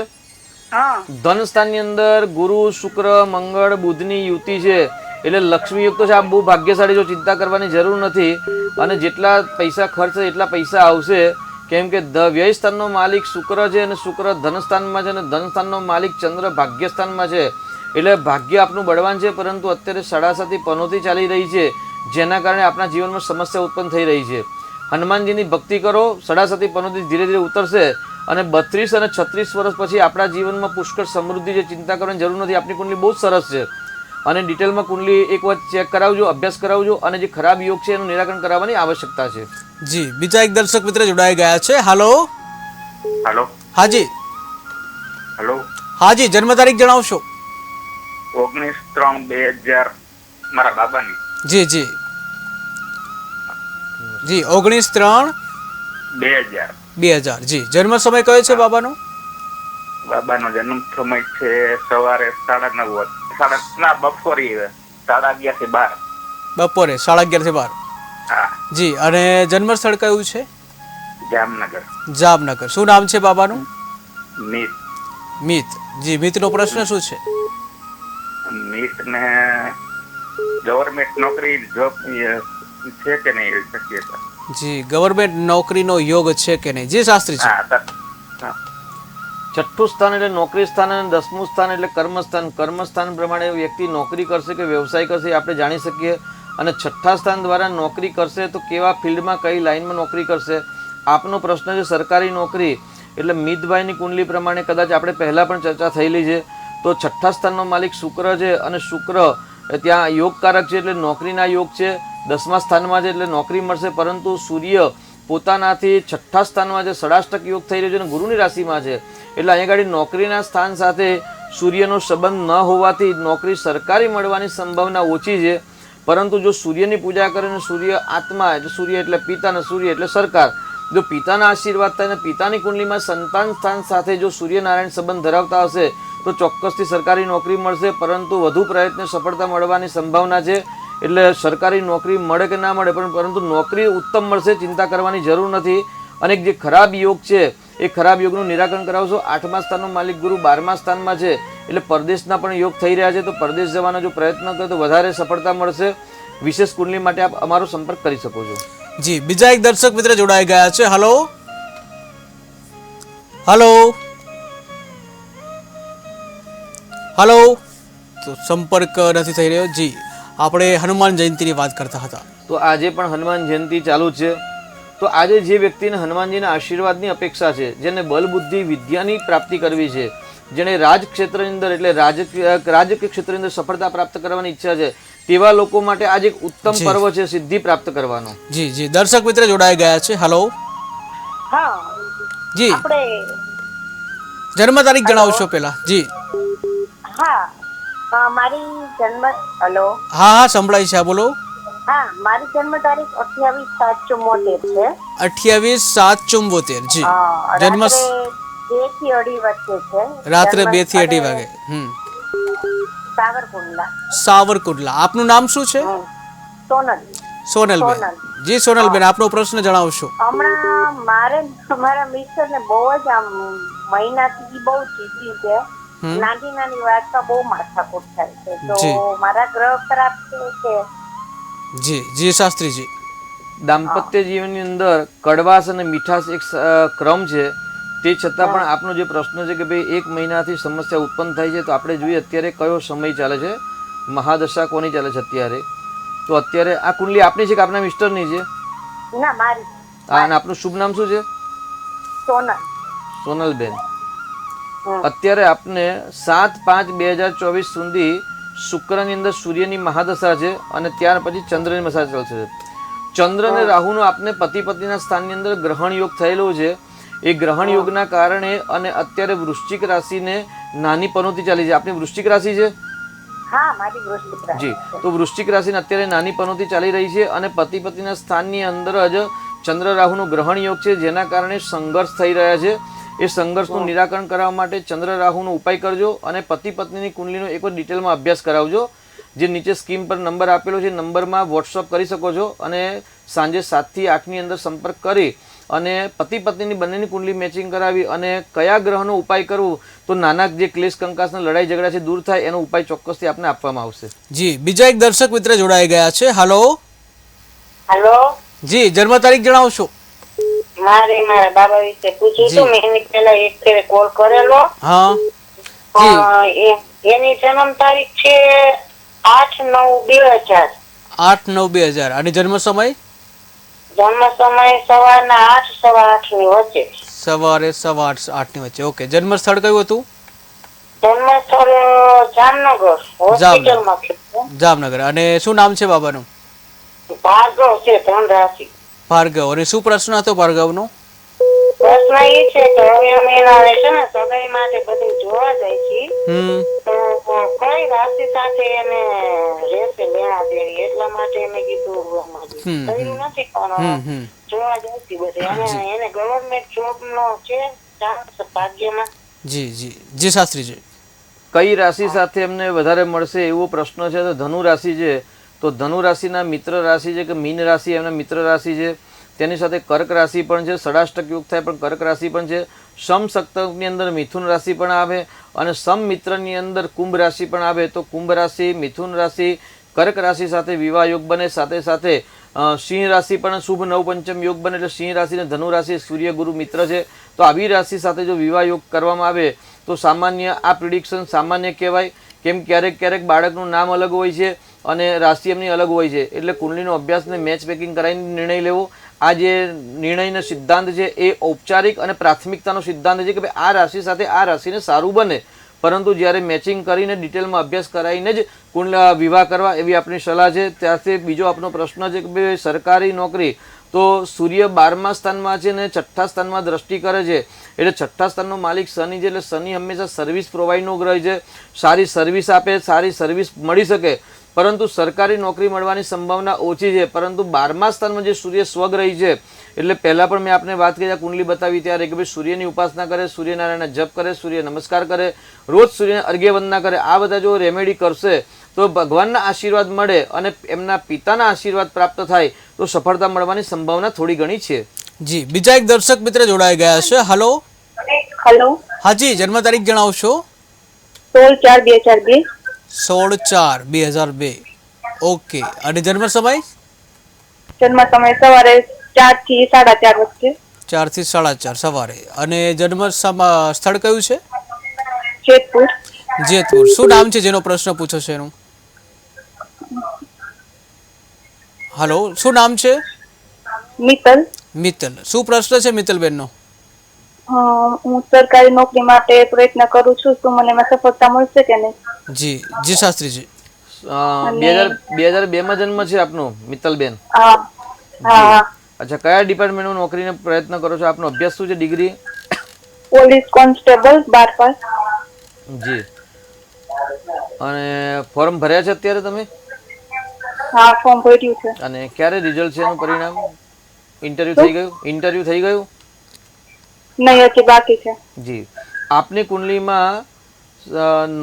હા ધન સ્થાનની અંદર ગુરુ, શુક્ર, મંગળ, બુધની યુતિ છે, એટલે લક્ષ્મી યુક્ત છે. આ બહુ ભાગ્યશાળી, જો ચિંતા કરવાની જરૂર નથી. અને જેટલા પૈસા ખર્ચ એટલા પૈસા આવશે, કેમ કે વ્યય સ્થાનનો માલિક શુક્ર છે અને શુક્ર ધનસ્થાનમાં છે અને ધનસ્થાનનો માલિક ચંદ્ર ભાગ્યસ્થાનમાં છે. એટલે ભાગ્ય આપનું બળવાન છે, પરંતુ અત્યારે સાડાસાતી પનોતી ચાલી રહી છે, જેના કારણે આપણા જીવનમાં સમસ્યા ઉત્પન્ન થઈ રહી છે. હનુમાનજીની ભક્તિ કરો, સાડાસાતી પનોતી ધીરે ધીરે ઉતરશે અને 32 અને 36 વર્ષ પછી આપણા જીવનમાં પુષ્કળ સમૃદ્ધિ છે. ચિંતા કરવાની જરૂર નથી. આપણી કુંડલી બહુ જ સરસ છે. અને ડિટેલમાં કુંડલી એક વખત ચેક કરાવજો, અભ્યાસ કરાવજો, અને જે ખરાબ યોગ છે એનું નિરાકરણ કરાવવાની આવશ્યકતા છે. જી બીજા એક દર્શક મિત્ર જોડાઈ ગયા છે. હાલો. હેલો. હાજી. હેલો. હાજી જન્મ તારીખ જણાવશો? 19/3/2000 મારા બાબાની. જી જી જી 19/3 2000. 2000 જી. જન્મ સમય કયો છે બાબાનો? બાબાનો જન્મ સમય છે સવારે 9:30 બપોરે 11:30 થી 12. બપોરે 11:30 થી 12 હા, જી. અને જન્મ સ્થળ કયું છે? જામનગર. જામનગર. શું નામ છે બાબાનું? મીત. મિત જી. મિતનો પ્રશ્ન શું છે? મીત ને ગવર્મેન્ટ નોકરી જોબ છે કે નહીં એવી શક્યતા? જી. ગવર્મેન્ટ નોકરીનો યોગ છે કે નહીં? જી શાસ્ત્રી છે. હા. છઠ્ઠું સ્થાન એટલે નોકરી સ્થાન અને 10મું સ્થાન એટલે કર્મસ્થાન. કર્મસ્થાન પ્રમાણે વ્યક્તિ નોકરી કરશે કે વ્યવસાય કરશે એ આપણે જાણી શકીએ. અને છઠ્ઠા સ્થાન દ્વારા નોકરી કરશે તો કેવા ફિલ્ડમાં કઈ લાઈનમાં નોકરી કરશે? આપનો પ્રશ્ન છે સરકારી નોકરી એટલે મિતભાઈની કુંડલી પ્રમાણે કદાચ આપણે પહેલાં પણ ચર્ચા થયેલી છે. તો છઠ્ઠા સ્થાનનો માલિક શુક્ર છે અને શુક્ર ત્યાં યોગકારક છે એટલે નોકરીના યોગ છે. 10મા સ્થાનમાં છે એટલે નોકરી મળશે. પરંતુ સૂર્ય પોતાનાથી છઠ્ઠા સ્થાનમાં છે, ષડાષ્ટક યોગ થઈ રહ્યો છે અને ગુરુની રાશિમાં છે એટલે અહીંયા આગળ નોકરીના સ્થાન સાથે સૂર્યનો સંબંધ ન હોવાથી નોકરી સરકારી મળવાની સંભાવના ઓછી છે. પરંતુ જો સૂર્યની પૂજા કરે ને સૂર્ય આત્મા એટલે સૂર્ય એટલે પિતા અને સૂર્ય એટલે સરકાર, જો પિતાના આશીર્વાદ થાય અને પિતાની કુંડલીમાં સંતાન સ્થાન સાથે જો સૂર્યનારાયણ સંબંધ ધરાવતા હશે તો ચોક્કસથી સરકારી નોકરી મળશે. પરંતુ વધુ પ્રયત્ન સફળતા મળવાની સંભાવના છે. એટલે સરકારી નોકરી મળે કે ના મળે પરંતુ નોકરી ઉત્તમ મળશે, ચિંતા કરવાની જરૂર નથી. અને જે ખરાબ યોગ છે એ ખરાબ યોગનું નિરાકરણ કરાવશો. 8મા સ્થાનનો માલિક ગુરુ 12મા સ્થાનમાં છે એટલે પરદેશના પણ યોગ થઈ રહ્યા છે. તો પરદેશ જવાનો જો પ્રયત્ન કરે તો વધારે સફળતા મળશે. વિશેષ કુંડલી માટે આપ અમારો સંપર્ક કરી શકો છો. જી. બીજા એક દર્શક મિત્ર જોડાઈ ગયા છે. Hello hello hello. તો સંપર્ક નથી થઈ રહ્યો. જી. આપણે હનુમાન જયંતીની વાત કરતા હતા. તો આજે પણ હનુમાન જયંતિ ચાલુ છે. તો આજે જે વ્યક્તિને હનુમાનજીના આશીર્વાદની અપેક્ષા છે, જેને બલ બુદ્ધિ વિદ્યાની પ્રાપ્તિ કરવી છે, જેને રાજક્ષેત્રની અંદર એટલે રાજકીય ક્ષેત્રની અંદર સફળતા પ્રાપ્ત કરવાની ઈચ્છા છે, તેવા લોકો માટે આજે એક ઉત્તમ પર્વ છે સિદ્ધિ પ્રાપ્ત કરવાનો. જી જી. દર્શક મિત્ર જોડાઈ ગયા છે. હલો હા જી. આપણે જન્મ તારીખ જણાવશો પેલા? જી. હા મારી જન્મ હલો હા હા સંભળાય છે. બોલો. હા મારી જન્મ તારીખ 28/7/74 છે. 28/7/74 જી. જન્મ રાત્રે 2 થી 2:30 વચ્ચે છે. રાત્રે 2 થી 2:30 વાગે. સાવરકુંડલા. સાવરકુંડલા. આપનું નામ શું છે? સોનલ. સોનલબેન. જી સોનલબેન, આપનો પ્રશ્ન જણાવશો. હમણાં મારા મિસ્ટર ને બહુ જ આમ મહિનાથી બહુ જીદી છે. નાની નાની વાતમાં બહુ માથાકૂટ થાય છે. તો મારા ગ્રહ ખરાબ છે કે? જી જી શાસ્ત્રીજી. દાંપત્ય જીવનની અંદર કડવાશ અને મીઠાશ એક ક્રમ છે. તે છતાં પણ આપનો જે પ્રશ્ન છે કે ભાઈ 1 મહિનાથી સમસ્યા ઉત્પન્ન થાય છે, તો આપણે જોઈએ અત્યારે કયો સમય ચાલે છે, મહાદશા કોની ચાલે છે અત્યારે. તો અત્યારે આ કુંડલી આપની છે કે આપના મિસ્ટરની છે? ના મારી. અને આપનું શુભ નામ શું છે? સોનલ. સોનલબેન. અત્યારે આપને 7/5/2024 સુધી શુક્રની અંદર સૂર્યની મહાદશા છે અને ત્યાર પછી ચંદ્રની મહાદશા ચાલશે. ચંદ્ર અને રાહુનો આપને પતિ પત્નીના સ્થાનની અંદર ગ્રહણ યોગ થયેલો છે. એ ગ્રહણ યોગના કારણે અને અત્યારે વૃશ્ચિક રાશિને નાની પનોતી ચાલી છે. આપની વૃશ્ચિક રાશિ છે? હા મારી વૃશ્ચિક રાશિ. જી. તો વૃશ્ચિક રાશિને અત્યારે નાની પનોતી ચાલી રહી છે અને પતિ પત્નીના સ્થાનની અંદર જ ચંદ્ર રાહુનો ગ્રહણ યોગ છે, જેના કારણે સંઘર્ષ થઈ રહ્યા છે. એ સંઘર્ષનું નિરાકરણ કરવા માટે ચંદ્ર રાહુનો ઉપાય કરજો અને પતિ પત્નીની કુંડલીનો એકવાર ડિટેલમાં અભ્યાસ કરાવજો. જે નીચે સ્ક્રીન પર નંબર આપેલો છે નંબરમાં વોટ્સઅપ કરી શકો છો અને સાંજે 7 થી 8ની અંદર સંપર્ક કરી અને પતિ પત્નીની બંનેની કુંડલી મેચિંગ કરાવી અને કયા ગ્રહનો ઉપાય કરવું તો નાના જે ક્લેશ કંકાસના લડાઈ ઝઘડા છે દૂર થાય એનો ઉપાય ચોક્કસથી આપને આપવામાં આવશે. જી. બીજા એક દર્શક મિત્ર જોડાઈ ગયા છે. Hello hello. જી. જન્મ તારીખ જણાવશો? મારા બાબા વિશે પૂછ્યું હતું. મેં એની પહેલા એક ફેરે કોલ કરેલો. હા જી. એની જન્મ તારીખ છે 8/9/2000. 8/9/2000. અને જન્મ સમય? જન્મ સમય સવારના 8 સવા 8 ની વચ્ચે. સવારે 8 ની વચ્ચે. ઓકે. જન્મ સ્થળ કયું હતું? જન્મ સ્થળ જામનગર હોસ્પિટલમાં છે. જામનગર. અને શું નામ છે બાબાનું? ભાર્ગવ છે. 3 રાશિ. ભાર્ગવ. અને શું પ્રશ્ન હતો ભાર્ગવનો? પ્રશ્ન એ છે કે હવે અમે એના છે ને સગાઈ માટે બધું જોવા જાય છીએ. તો કઈ રાશિ સાથે એને રહેશે લેણા દેણી એટલા માટે મેં કીધું થયું નથી પણ જોવા જતી બધી અને એને ગવર્મેન્ટ જોબ નો છે ચાન્સ ભાગ્યમાં. જી જી જી શાસ્ત્રીજી. કઈ રાશિ સાથે એમને વધારે મળશે એવો પ્રશ્ન છે. તો ધનુ રાશિ છે, તો ધનુ રાશિના મિત્ર રાશિ છે કે મીન રાશિ એમના મિત્ર રાશિ છે. તેની સાથે કર્ક રાશિ પણ છે, ષડાષ્ટક યુગ થાય પણ કર્ક રાશિ પણ છે. સમ સપ્તકની અંદર મિથુન રાશિ પણ આવે અને સમ મિત્રની અંદર કુંભ રાશિ પણ આવે. તો કુંભ રાશિ, મિથુન રાશિ, કર્ક રાશિ સાથે વિવાહ યોગ બને. સાથે સાથે સિંહ રાશિ પણ શુભ નવપંચમ યોગ બને. એટલે સિંહ રાશિ અને ધનુ રાશિ સૂર્ય ગુરુ મિત્ર છે. તો આવી રાશિ સાથે જો વિવાહ યોગ કરવામાં આવે તો સામાન્ય આ પ્રિડિક્શન સામાન્ય કહેવાય. કેમ ક્યારેક ક્યારેક બાળકનું નામ અલગ હોય છે અને રાશિ એમની અલગ હોય છે. એટલે કુંડલીનો અભ્યાસને મેચ પેકિંગ કરાવીને નિર્ણય લેવો. આ જે નિર્ણયનો સિદ્ધાંત છે એ ઔપચારિક અને પ્રાથમિકતાનો સિદ્ધાંત છે કે ભાઈ આ રાશિ સાથે આ રાશિને સારું બને. પરંતુ જ્યારે મેચિંગ કરીને ડિટેલમાં અભ્યાસ કરાવીને જ વિવાહ કરવા એવી આપણી સલાહ છે. ત્યારથી બીજો આપણો પ્રશ્ન છે કે ભાઈ સરકારી નોકરી, તો સૂર્ય 12મા સ્થાનમાં છે ને 6ઠ્ઠા સ્થાનમાં દ્રષ્ટિ કરે છે. એટલે 6ઠ્ઠા સ્થાનનો માલિક શનિ છે. એટલે શનિ હંમેશા સર્વિસ પ્રોવાઈડનો ગ્રહ છે. સારી સર્વિસ આપે, સારી સર્વિસ મળી શકે. પરંતુ સરકારી નોકરી મળવાની સંભાવના ઓછી છે. પરંતુ 12મા સ્થાનમાં જે સૂર્ય સ્વગ્રહી છે, એટલે પહેલાં પણ મેં આપને વાત કરી કુંડલી બતાવી ત્યારે કે ભાઈ સૂર્યની ઉપાસના કરે, સૂર્યનારાયણના જપ કરે, સૂર્ય નમસ્કાર કરે, રોજ સૂર્યને અર્ઘ્ય વંદના કરે. આ બધા જો રેમેડી કરશે તો ભગવાનના આશીર્વાદ મળે અને એમના પિતાના આશીર્વાદ પ્રાપ્ત થાય તો સફળતા મળવાની સંભાવના થોડી ઘણી છે. જી બીજા એક દર્શક મિત્ર જોડાઈ ગયા છે. Hello hello. હાજી, જન્મ તારીખ જણાવશો? 16/4/2002. 16/4/2002. ઓકે. અને જન્મ સમય? જન્મ સમય સવારે 4 થી 4:30 વચ્ચે. 4 થી 4:30 સવારે. અને જન્મ સ્થળ કયું છે? જેતપુર. જેતપુર. શું નામ છે જેનો પ્રશ્ન પૂછો છે એનું? હલો, શું નામ છે? મિત્તલ. મિત્તલ. શું પ્રશ્ન છે મિત્તલબેનનો? હું સરકારી નોકરી માટે પ્રયત્ન કરું છું, શું મને એમાં સફળતા મળશે કે નહીં? જી જી શાસ્ત્રીજી. 2002માં જન્મ છે આપનો મિત્તલબેન? હા હા. અચ્છા, કયા ડિપાર્ટમેન્ટમાં નોકરીનો પ્રયત્ન કરો છો? આપનો અભ્યાસ શું છે? ડિગ્રી? Police constable 12 pass. જી. અને ફોર્મ ભર્યા છે અત્યારે તમે? હા, ફોર્મ ભર્યું છે. અને ક્યારે રિઝલ્ટ છે એનું પરિણામ? ઇન્ટરવ્યુ થઈ ગયું? ઇન્ટરવ્યુ થઈ ગયું? નહીં, હજી બાકી છે. જી. આપની કુંડલીમાં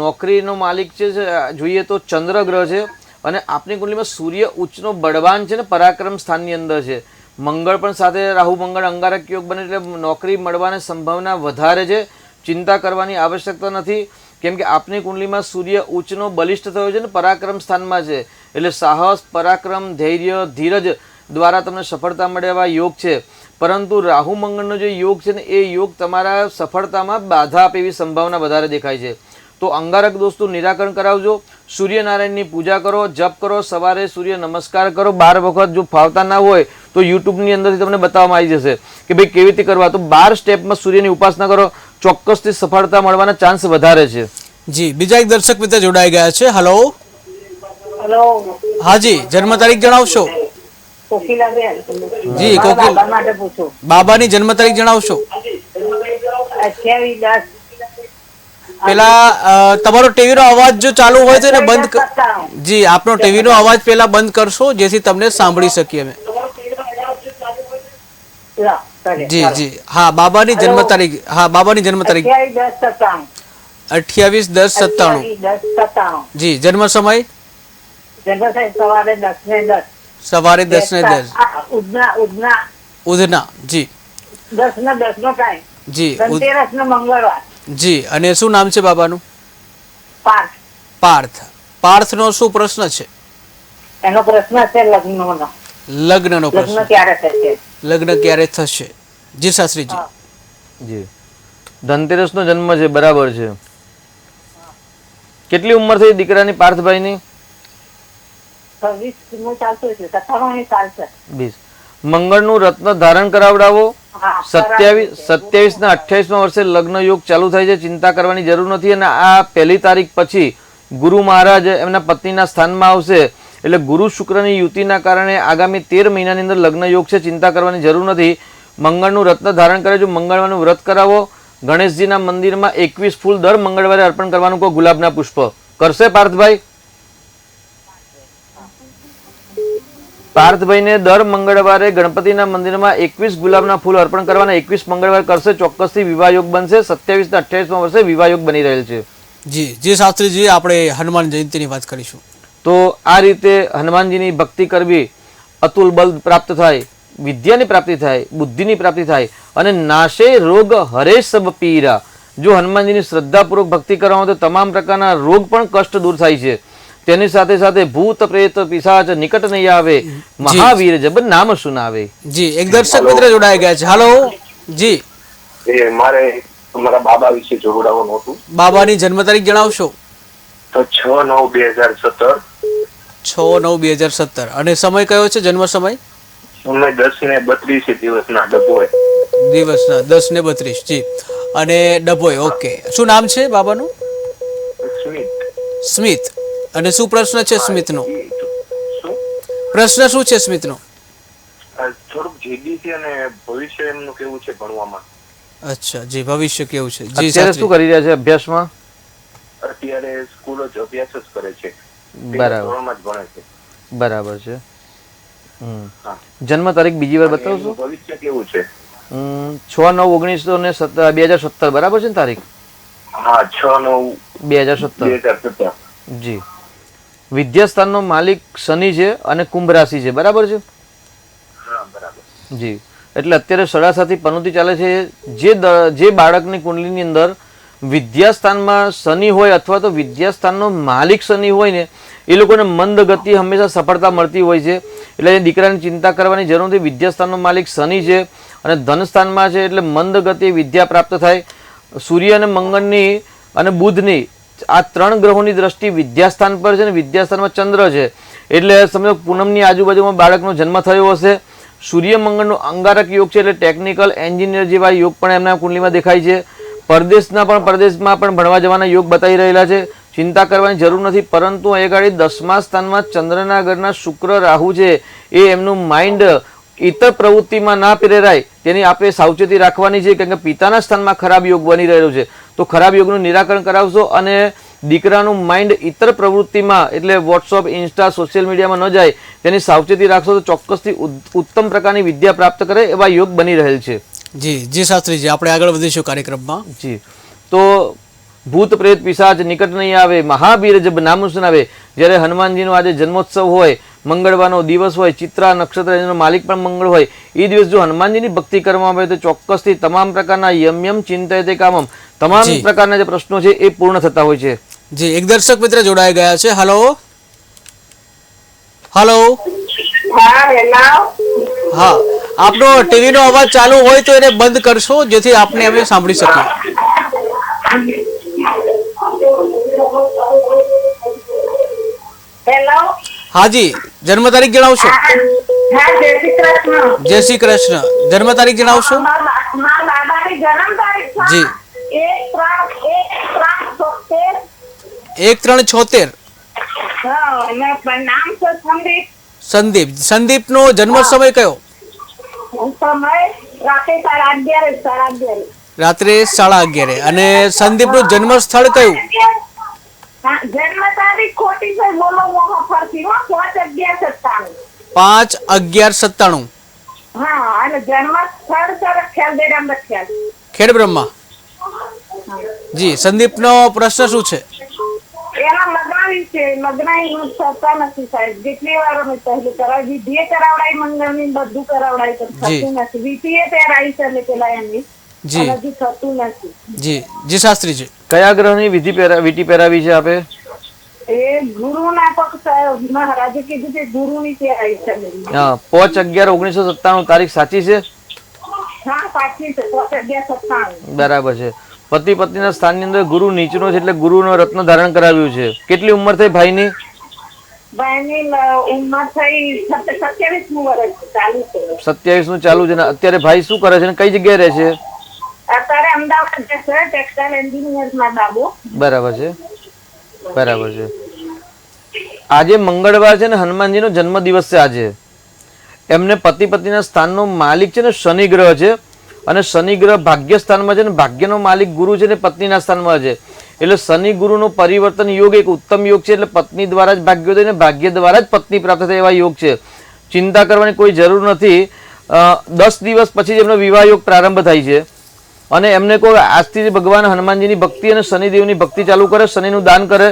નોકરીનો માલિક છે જોઈએ તો ચંદ્ર ગ્રહ છે અને આપની કુંડલીમાં સૂર્ય ઉચ્ચનો બળવાન છે ને પરાક્રમ સ્થાનની અંદર છે. મંગળ પણ સાથે રાહુ મંગળ અંગારક યોગ બને એટલે નોકરી મળવાની સંભાવના વધારે છે. ચિંતા કરવાની આવશ્યકતા નથી. કેમ કે આપની કુંડલીમાં સૂર્ય ઉચ્ચનો બલિષ્ઠ થયો છે ને પરાક્રમ સ્થાનમાં છે. એટલે સાહસ, પરાક્રમ, ધૈર્ય, ધીરજ દ્વારા તમને સફળતા મળે એવા યોગ છે. પરંતુ રાહુ મંગળનો જે યોગ છે ને એ યોગ તમારા સફળતામાં બાધા આપે એવી સંભાવના વધારે દેખાય છે. તો અંગારક દોષનું નિરાકરણ કરાવજો. સૂર્યનારાયણની પૂજા કરો, જપ કરો, સવારે સૂર્ય નમસ્કાર કરો 12 વખત. જો ફાવતા ના હોય તો યુટ્યુબની અંદરથી તમને બતાવવામાં આવી જશે કે ભાઈ કેવી રીતે કરવા. તો 12 સ્ટેપમાં સૂર્યની ઉપાસના કરો, ચોક્કસથી સફળતા મળવાના ચાન્સ વધારે છે. જી બીજા એક દર્શક મિત્ર જોડાઈ ગયા છે. Hello hello. હાજી, જન્મ તારીખ જણાવશો? કોકિલાબેન. જી કોકિલ. બાબા માટે પૂછો. બાબાની જન્મ તારીખ જણાવશો? 28/10. પેલા તમારો ટીવી નો અવાજ જો ચાલુ હોય તો એને બંધ જી આપનો ટીવી નો અવાજ પેલા બંધ કરશો જેથી તમને સાંભળી શકીએ અમે. જી જી હા, બાબાની જન્મ તારીખ. હા, બાબાની જન્મ તારીખ 28/10/97. જી જન્મ સમય? સવારે 10:10. સવારે 10:10. ઉધના. જી 10:10 નો ટાઈમ. જી ધનતેરસ નો મંગળવાર. જી. અને શું નામ છે બાબાનું? પાર્થ. પાર્થ. પાર્થનો શું પ્રશ્ન છે? એનો પ્રશ્ન છે લગ્નનો. લગ્નનો પ્રશ્ન. લગ્ન ક્યારે થશે? લગ્ન ક્યારે થશે? જી શાસ્ત્રીજી. જી. ધનતેરસનો જન્મ છે, બરાબર છે. કેટલી ઉંમર થઈ દીકરાની પાર્થભાઈની? 26 નું ચાલતું છે. 97 સાલ છે. 20. મંગળનું રત્ન ધારણ કરાવડાવો. 27 ના 28મા વર્ષે લગ્ન યોગ ચાલુ થાય છે. ચિંતા કરવાની જરૂર નથી. અને આ 1 તારીખ પછી ગુરુ મહારાજ એમના પત્નીના સ્થાનમાં આવશે. એટલે ગુરુ શુક્રની યુતિના કારણે આગામી 13 મહિનાની અંદર લગ્ન યોગ છે. ચિંતા કરવાની જરૂર નથી. મંગળનું રત્ન ધારણ કરે જો મંગળવારનું વ્રત કરાવો. ગણેશજીના મંદિરમાં 21 ફૂલ દર મંગળવારે અર્પણ કરવાનું કહો, ગુલાબના પુષ્પ. કરશે પાર્થભાઈ? પાર્થભાઈને દર મંગળવારે ગણપતિના મંદિરમાં 21 ગુલાબના ફૂલ અર્પણ કરવાના. 21 મંગળવાર કરશે, ચોક્કસથી વિવાહ યોગ બનશે. 27 ને 28માં વર્ષે વિવાહ યોગ બની રહેલ છે. જી શાસ્ત્રીજી, આપણે હનુમાન જયંતિની વાત કરીશું. તો આ રીતે હનુમાનજીની ભક્તિ કરવી, અતુલ બલ પ્રાપ્ત થાય, વિદ્યાની પ્રાપ્તિ થાય, બુદ્ધિની પ્રાપ્તિ થાય અને નાશે રોગ હરે સબ પીરા. જો હનુમાનજીની શ્રદ્ધાપૂર્વક ભક્તિ કરવામાં તો તમામ પ્રકારના રોગ પણ કષ્ટ દૂર થાય છે. તેની સાથે સાથે ભૂત પ્રેત પિશાચ નિકટ નહીં આવે, મહાવીર જબ નામ સુનાવે. જી, એક દર્શક મિત્ર જોડાઈ ગયા છે. હાલો જી. મારે મારા બાબા વિશે જોડાવવાનું હતું. બાબાની જન્મ તારીખ જણાવશો? તો 6/9/2017. 6/9/2017. અને સમય કયો છે? જન્મ સમય? સમય 10:32 દિવસના ડબ્બોય. દિવસના 10:32. જી. અને ડભોઈ. ઓકે. શું નામ છે બાબાનું? સ્મિત. અને શું પ્રશ્ન છે સ્મિતનો? પ્રશ્ન શું છે સ્મિતનો? થોડુંક જીદી છે અને ભવિષ્ય એમનું કેવું છે ભણવામાં? અચ્છા, જી, ભવિષ્ય કેવું છે? જી, અત્યારે શું કરી રહ્યા છે અભ્યાસમાં? અત્યારે સ્કૂલ જ અભ્યાસ જ કરે છે. બરાબર. ધોરણમાં જ ભણે છે. બરાબર છે. જન્મ તારીખ બીજી વાર બતાવશો? ભવિષ્ય કેવું છે? 6/9/2017. બરાબર છે ને તારીખ? હા, 6/9/2017. જી. વિદ્યાસ્થાનનો માલિક શનિ છે અને કુંભ રાશિ છે. બરાબર છે? હા, બરાબર. જી. એટલે અત્યારે સડાસાથી પનોતી ચાલે છે. જે બાળકની કુંડલીની અંદર વિદ્યાસ્થાનમાં શનિ હોય અથવા તો વિદ્યાસ્થાનનો માલિક શનિ હોય ને, એ લોકોને મંદ ગતિ હંમેશા સફળતા મળતી હોય છે. એટલે દીકરાની ચિંતા કરવાની જરૂર નથી. વિદ્યાસ્થાનનો માલિક શનિ છે અને ધનસ્થાનમાં છે, એટલે મંદ ગતિ વિદ્યા પ્રાપ્ત થાય. સૂર્ય અને મંગળની અને બુધની આ 3 ગ્રહોની દ્રષ્ટિ વિદ્યાસ્થાન પર છે ને વિદ્યાસ્થાનમાં ચંદ્ર છે. એટલે સમજો પૂનમની આજુબાજુમાં બાળકનો જન્મ થયો હશે. સૂર્ય મંગળનો અંગારક યોગ છે, એટલે ટેકનિકલ એન્જિનિયર જેવા યોગ પણ એમના કુંડલીમાં દેખાય છે. પરદેશમાં પણ ભણવા જવાના યોગ બતાવી રહેલા છે. ચિંતા કરવાની જરૂર નથી. પરંતુ એ ગાડી 10મા સ્થાનમાં ચંદ્રના ઘરના શુક્ર રાહુ છે, એ એમનું માઇન્ડ ઇતર પ્રવૃત્તિમાં ના પ્રેરાય તેની આપણે સાવચેતી રાખવાની છે. કારણ કે પિતાના સ્થાનમાં ખરાબ યોગ બની રહેલો છે. તો ખરાબ યોગનું નિરાકરણ કરાવશો અને દીકરાનું માઇન્ડ ઇતર પ્રવૃત્તિમાં એટલે વોટ્સઅપ, ઇન્સ્ટા, સોશિયલ મીડિયામાં ન જાય તેની સાવચેતી રાખશો તો ચોક્કસથી ઉત્તમ પ્રકારની વિદ્યા પ્રાપ્ત કરે એવા યોગ બની રહેલ છે. જી શાસ્ત્રીજી, આપણે આગળ વધીશું કાર્યક્રમમાં. જી. તો ભૂત પ્રેત પિશાચ નિકટ નહીં આવે, મહાવીર જબ નામ સુનાવે. જ્યારે હનુમાનજીનો આજે જન્મોત્સવ હોય, મંગળવારનો દિવસ હોય, ચિત્રા નક્ષત્ર એનો માલિક પણ મંગળ હોય, એ દિવસ જો હનુમાનજીની ભક્તિ કરવામાં આવે તો ચોક્કસથી તમામ પ્રકારના યમ ચિંતયતે કામમ તમામ પ્રકારના જે પ્રશ્નો છે એ પૂર્ણ થતા હોય છે. જી, એક દર્શક મિત્ર જોડાઈ ગયા છે. હાલો. હા, આપનો ટીવીનો અવાજ ચાલુ હોય તો એને બંધ કરશો જેથી આપને અમે સાંભળી શકીએ. હેલો. હાજી, જન્મ તારીખ જણાવશો? જય શ્રી કૃષ્ણ. જન્મ તારીખ જણાવશો? બાબાની જન્મ તારીખ જી. 1/3/76. નામ છે સંદીપ. સંદીપ નો જન્મ સમય કયો? સમય રાત્રે 11:30. રાત્રે 11:30. અને સંદીપ નું જન્મ સ્થળ કયું? જન્મ તારીખ ખોટી છે, બોલો મોહો ફરતી. 5/11/97. હા, અને જન્મ સ્થળ છે ખેડ બ્રહ્મા. જી, સંદીપ નો પ્રશ્ન શું છે? એના લગ્ન વિશે. લગ્ન થતા નથી સાહેબ. જેટલી વાર અમે પહેલું કરાવી, વિધિએ કરાવડાય, મંગળની બધું કરાવડાય તો થતું નથી. વિધિએ પહેરાવી છે એટલે પેલા એમની હજી થતું નથી. જી શાસ્ત્રીજી, કયા ગ્રહની વિધિ પહેરાવી છે આપે? એ ગુરુના પગ સાહેબ મહારાજે કીધું કે ગુરુની પહેરાવી છે. હા, 5/11/1997 તારીખ સાચી છે? હા, સાચી છે. 5/11/97. બરાબર છે. પતિ પત્નીના સ્થાનની અંદર ગુરુ નીચનો છે, એટલે ગુરુનો રત્ન ધારણ કરાવ્યું છે. કેટલી ઉંમર થઈ ભાઈની? ભાઈની ઉંમર થઈ 27નું વર્ષ ચાલુ છે. 27નું ચાલુ છે. અત્યારે ભાઈ શું કરે છે અને કઈ જગ્યાએ રહે છે? અત્યારે અમદાવાદ છે, ટેક્સટાઇલ એન્જિનિયર્સમાં બાબુ. બરાબર છે. આજે મંગળવાર છે ને હનુમાનજીનો જન્મ દિવસ છે. આજે એમને પતિ પત્નીના સ્થાનનો માલિક છે ને શનિ ગ્રહ છે, અને શનિ ગ્રહ ભાગ્ય સ્થાનમાં છે ને ભાગ્યનો માલિક ગુરુ છે ને પત્નીના સ્થાનમાં છે. એટલે શનિ ગુરુનો પરિવર્તન યોગ એક ઉત્તમ યોગ છે. એટલે પત્ની દ્વારા જ ભાગ્યોદય અને ભાગ્ય દ્વારા જ પત્ની પ્રાપ્ત થાય એવા યોગ છે. ચિંતા કરવાની કોઈ જરૂર નથી. 10 દિવસ પછી જ એમનો વિવાહ યોગ પ્રારંભ થાય છે. અને એમને કોઈ આજથી ભગવાન હનુમાનજીની ભક્તિ અને શનિદેવની ભક્તિ ચાલુ કરે, શનિનું દાન કરે,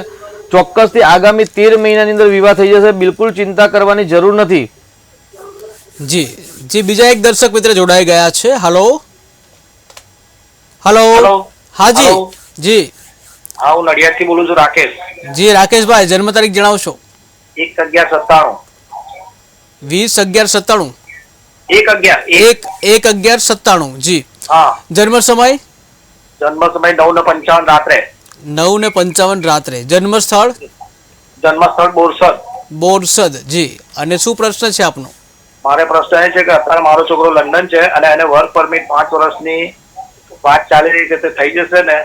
ચોક્કસથી આગામી 13 મહિનાની અંદર વિવાહ થઈ જશે. બિલકુલ ચિંતા કરવાની જરૂર નથી. જી જી, બીજા એક દર્શક મિત્ર જોડાઈ ગયા છે. Hello hello. હાજી જી. હા, હું નડિયાદથી બોલું છું, રાકેશ. જી રાકેશભાઈ, જન્મ તારીખ જણાવશો? 1/11/97. 20/11/97. 1/11. જી. હા. જન્મ સમય? જન્મ સમય 9:55 રાત્રે. 9:55 રાત્રે. જન્મ સ્થળ? જન્મ સ્થળ બોરસદ. બોરસદ. જી. અને શું પ્રશ્ન છે આપનો? મારે પ્રશ્ન એ છે કે અત્યારે મારો છોકરો લંડન છે અને એને વર્ક પરમિટ 5 વર્ષની વાત ચાલી રહી છે, તે થઈ જશે ને?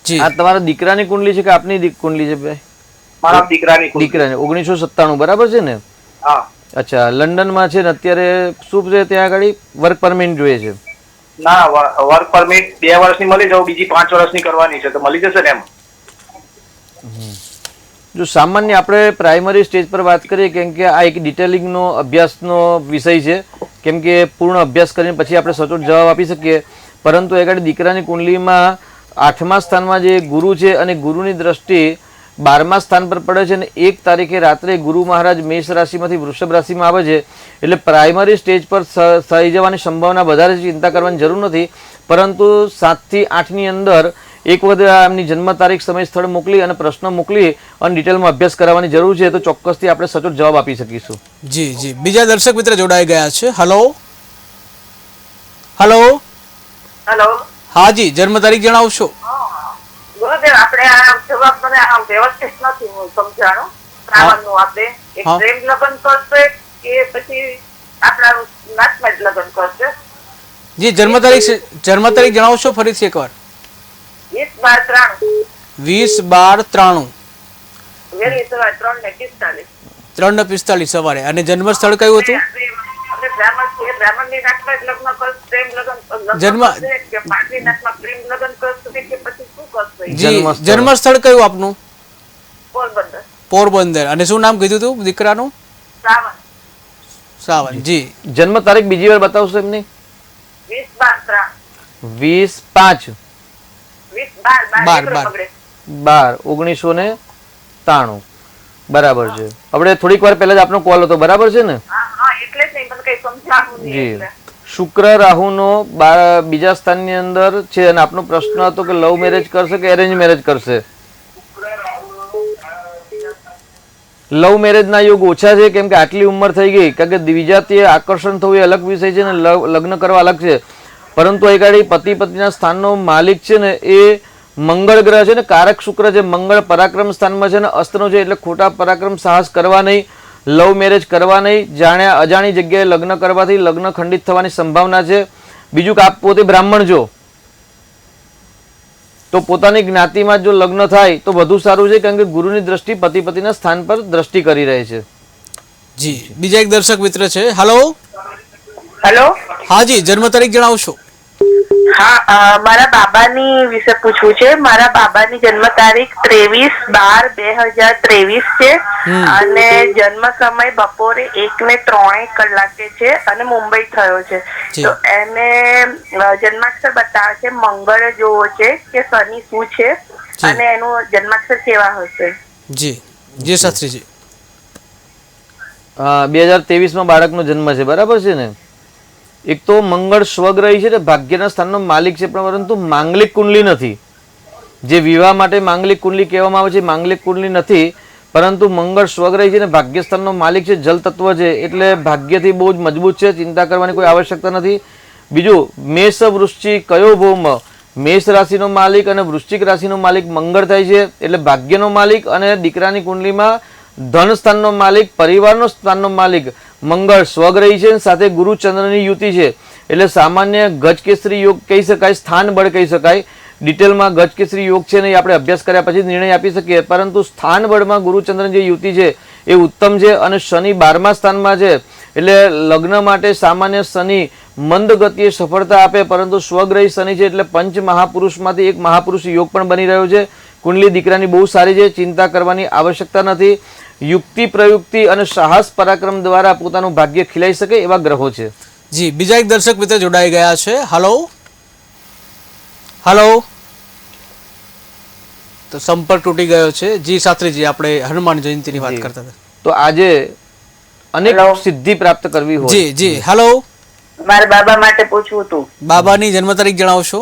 જી. આ તમારા દીકરાની કુંડલી છે કે આપની કુંડલી છે ભાઈ? મારા દીકરાની કુંડલી. દીકરાની 1997 બરાબર છે ને? હા. અચ્છા, લંડનમાં છે ને અત્યારે શું છે ત્યાં આગળ વર્ક પરમિટ જોઈએ છે? ના, વર્ક પરમિટ 2 વર્ષની મળી જાવ, બીજી 5 વર્ષની કરવાની છે, તો મળી જશે ને એમ? જો સામાન્ય આપણે પ્રાઇમરી સ્ટેજ પર વાત કરીએ, કેમ કે આ એક ડિટેલિંગનો અભ્યાસનો વિષય છે, કેમ કે પૂર્ણ અભ્યાસ કરીને પછી આપણે સચોટ જવાબ આપી શકીએ. પરંતુ એ આગળ દીકરાની કુંડલીમાં 8મા સ્થાનમાં જે ગુરુ છે અને ગુરુની દ્રષ્ટિ 12મા સ્થાન પર પડે છે અને 1 તારીખે રાત્રે ગુરુ મહારાજ મેષ રાશિમાંથી વૃષભ રાશિમાં આવે છે. એટલે પ્રાઇમરી સ્ટેજ પર થઈ જવાની સંભાવના વધારે છે, ચિંતા કરવાની જરૂર નથી. પરંતુ 7 થી 8ની અંદર એક વખત એમની જન્મ તારીખ, સમય, સ્થળ મોકલી અને પ્રશ્ન મોકલી અને ડિટેલમાં અભ્યાસ કરાવવાની જરૂર છે, તો ચોક્કસથી આપણે સચોટ જવાબ આપી શકીશું. જી જી, બીજા દર્શક મિત્ર જોડાઈ ગયા છે. Hello hello. હેલો. હાજી, જન્મ તારીખ જણાવશો? ગુરુદેવ, આપણે આ જવાબ મને આમ વ્યવસ્થિત નથી હું સમજાણું. શ્રાવણનું આપણે એક હા. પ્રેમ લગ્ન કરશે કે પછી આપણા નાતમાં જ લગ્ન કરશે? જી, જન્મ તારીખ જણાવશો ફરીથી એકવાર? 20/12/93. 20/12/93. વહેલી સવારે 3:45. 3:45 સવારે. અને જન્મ સ્થળ કયું હતું? આપણે બ્રાહ્મણ છીએ, બ્રાહ્મણની નાતમાં જ લગ્ન કરશે, પ્રેમ લગ્ન જન્મ- કરશે કે પાટલી નાતમાં પ્રેમ લગ્ન કરશે કે પછી શું કરશે? જી, જન્મ સ્થળ કયું આપનું? પોરબંદર. પોરબંદર. અને શું નામ કીધું હતું દીકરાનું? શ્રાવણ. સાવન. જી. જન્મ તારીખ બીજી વાર બતાવશો એમની? 20/12. 20/5/1993. બરાબર છે. આપણે થોડીક વાર પહેલા જ આપનો કોલ હતો, બરાબર છે ને? એટલે જ નહીં, મને કઈ સમજાણું નહીં જી. એટલે. શુક્ર રાહુનો બીજા સ્થાનની અંદર છે અને આપનો પ્રશ્ન હતો કે લવ મેરેજ કરશે કે એરેન્જ મેરેજ કરશે? લવ મેરેજના યોગ ઓછા છે, કેમ કે આટલી ઉંમર થઈ ગઈ. કારણ કે દ્વિજાતીય આકર્ષણ થવું એ અલગ વિષય છે ને લગ્ન કરવા અલગ છે. પરંતુ એ ગાડી પતિ પત્નીના સ્થાનનો માલિક છે ને એ મંગળ ગ્રહ છે ને કારક શુક્ર છે. મંગળ પરાક્રમ સ્થાનમાં છે ને અસ્તનો છે, એટલે ખોટા પરાક્રમ સાહસ કરવા નહીં, લવ મેરેજ કરવા નહીં. જાણ્યા અજાણી જગ્યાએ લગ્ન કરવાથી લગ્ન ખંડિત થવાની સંભાવના છે. બીજું કે આપ પોતે બ્રાહ્મણ છો તો પોતાની જ્ઞાતિમાં જો લગ્ન થાય તો વધુ સારું છે, કારણ કે ગુરુની દ્રષ્ટિ પતિ પતિના સ્થાન પર દ્રષ્ટિ કરી રહે છે. જી, બીજા એક દર્શક મિત્ર છે. હલો. હેલો. હાજી, જન્મ તારીખ જણાવશો? હા, મારા બાબાની વિશે પૂછવું છે. મારા બાબાની જન્મ તારીખ 23/12/2023 છે અને જન્મ સમય બપોરે 1:03 કલાકે છે અને મુંબઈ થયો છે. તો એને જન્માક્ષર બતાવે છે મંગળ જોવો છે કે શનિ શું છે અને એનું જન્માક્ષર કેવા હશે? જી જી શાસ્ત્રીજી. 2023માં બાળકનો જન્મ છે, બરાબર છે ને? એક તો મંગળ સ્વગ્રહી છે ને ભાગ્યના સ્થાનનો માલિક છે, પરંતુ માંગલિક કુંડલી નથી. જે વિવાહ માટે માંગલિક કુંડલી કહેવામાં આવે છે માંગલિક કુંડલી નથી, પરંતુ મંગળ સ્વગ્રહી છે ને ભાગ્યસ્થાનનો માલિક છે, જલ તત્વ છે, એટલે ભાગ્યથી બહુ જ મજબૂત છે. ચિંતા કરવાની કોઈ આવશ્યકતા નથી. બીજું, મેષ વૃશ્ચિક કયો ભૌમ? મેષ રાશિનો માલિક અને વૃશ્ચિક રાશિનો માલિક મંગળ થાય છે, એટલે ભાગ્યનો માલિક. અને દીકરાની કુંડલીમાં ધન સ્થાનનો માલિક, પરિવારનો સ્થાનનો માલિક મંગળ સ્વગ્રહી છે, સાથે ગુરુ ચંદ્રની યુતિ છે. એટલે સામાન્ય ગજકેસરી યોગ કહી શકાય, સ્થાન બળ કહી શકાય. ડિટેલમાં ગજકેસરી યોગ છે ને એ આપણે અભ્યાસ કર્યા પછી નિર્ણય આપી શકીએ, પરંતુ સ્થાન બળમાં ગુરુચંદ્રની જે યુતિ છે એ ઉત્તમ છે. અને શનિ 12મા સ્થાનમાં છે, એટલે લગ્ન માટે સામાન્ય શનિ મંદ ગતિએ સફળતા આપે, પરંતુ સ્વગ્રહી શનિ છે એટલે પંચ મહાપુરુષમાંથી એક મહાપુરુષ યોગ પણ બની રહ્યો છે. કુંડલી દીકરાની બહુ સારી છે, ચિંતા કરવાની આવશ્યકતા નથી. યુક્તિ પ્રયુક્તિ અને સાહસ પરાક્રમ દ્વારા પોતાનું ભાગ્ય ખીલાઈ શકે એવા ગ્રહો છે. જી, બીજા એક દર્શક મિત્ર જોડાઈ ગયા છે. હલો હલો, તો સંપર્ક તૂટી ગયો છે. જી શાસ્ત્રીજી, આપણે હનુમાન જયંતીની વાત કરતા હતા. તો આજે અનેક સિદ્ધિ પ્રાપ્ત કરવી હોય. જી જી, હલો. મારા બાબા માટે પૂછવું હતું. બાબાની જન્મ તારીખ જણાવશો?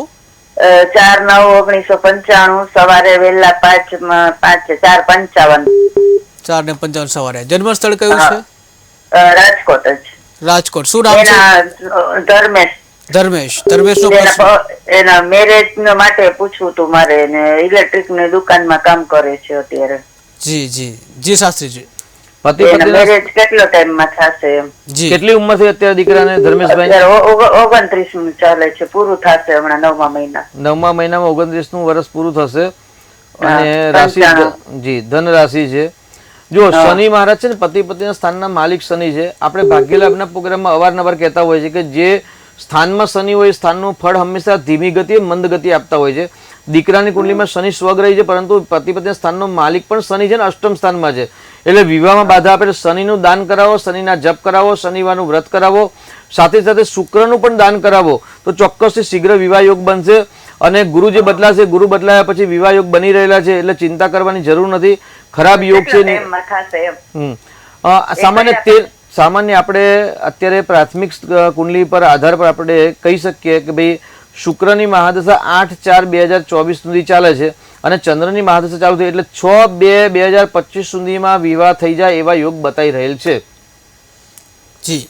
4/9/1995 સવારે વહેલા 4:55. 4:55 સવારે. જન્મ સ્થળ કયું છે? રાજકોટ જ. રાજકોટ. શું નામ છે? ધર્મેશ. ધર્મેશનો એના મેરેજ માટે પૂછવું હતું મારે. ઇલેક્ટ્રિક ની દુકાનમાં કામ કરે છે અત્યારે. જી જી જી શાસ્ત્રીજી. પતિ મેરેજ કેટલો ટાઈમ માં થશે એમ? કેટલી ઉંમર થઈ અત્યારે દીકરાને ધર્મેશભાઈ? 29 ચાલે છે, પૂરું થશે હમણાં 9મા મહિના. 9મા મહિનામાં 29નું વર્ષ પૂરું થશે. અને રાશિ જી ધન રાશિ છે. જો શનિ મહારાજ છે ને પતિ પત્નીના સ્થાનના માલિક શનિ છે. આપણે ભાગ્યલાભના પ્રોગ્રામમાં અવારનવાર કહેતા હોય છે કે જે સ્થાનમાં શનિ હોય એ સ્થાનનું ફળ હંમેશા ધીમી ગતિએ મંદ ગતિ આપતા હોય છે. દીકરાની કુંડલીમાં શનિ સ્વગ્રહી છે, પરંતુ પતિ પત્નીના સ્થાનનો માલિક પણ શનિ છે ને અષ્ટમ સ્થાનમાં છે. એટલે વિવાહમાં બાધા આપે. શનિનું દાન કરાવો, શનિના જપ કરાવો, શનિવારનું વ્રત કરાવો, સાથે સાથે શુક્રનું પણ દાન કરાવો તો ચોક્કસથી શીઘ્ર વિવાહ યોગ બનશે. અને ગુરુ જે બદલાશે, ગુરુ બદલાયા પછી વિવાહ યોગ બની રહેલા છે, એટલે ચિંતા કરવાની જરૂર નથી. ખરાબ યોગ છે સામાન્ય આપણે અત્યારે પ્રાથમિક કુંડલી પર આધાર પર આપણે કહી શકીએ કે ભાઈ શુક્રની મહાદશા 8/4/2024 સુધી ચાલે છે અને ચંદ્રની મહાદશા ચાલુ થઈ એટલે 6/2/2025 સુધીમાં વિવાહ થઈ જાય એવા યોગ બતાવી રહેલ છે. જી,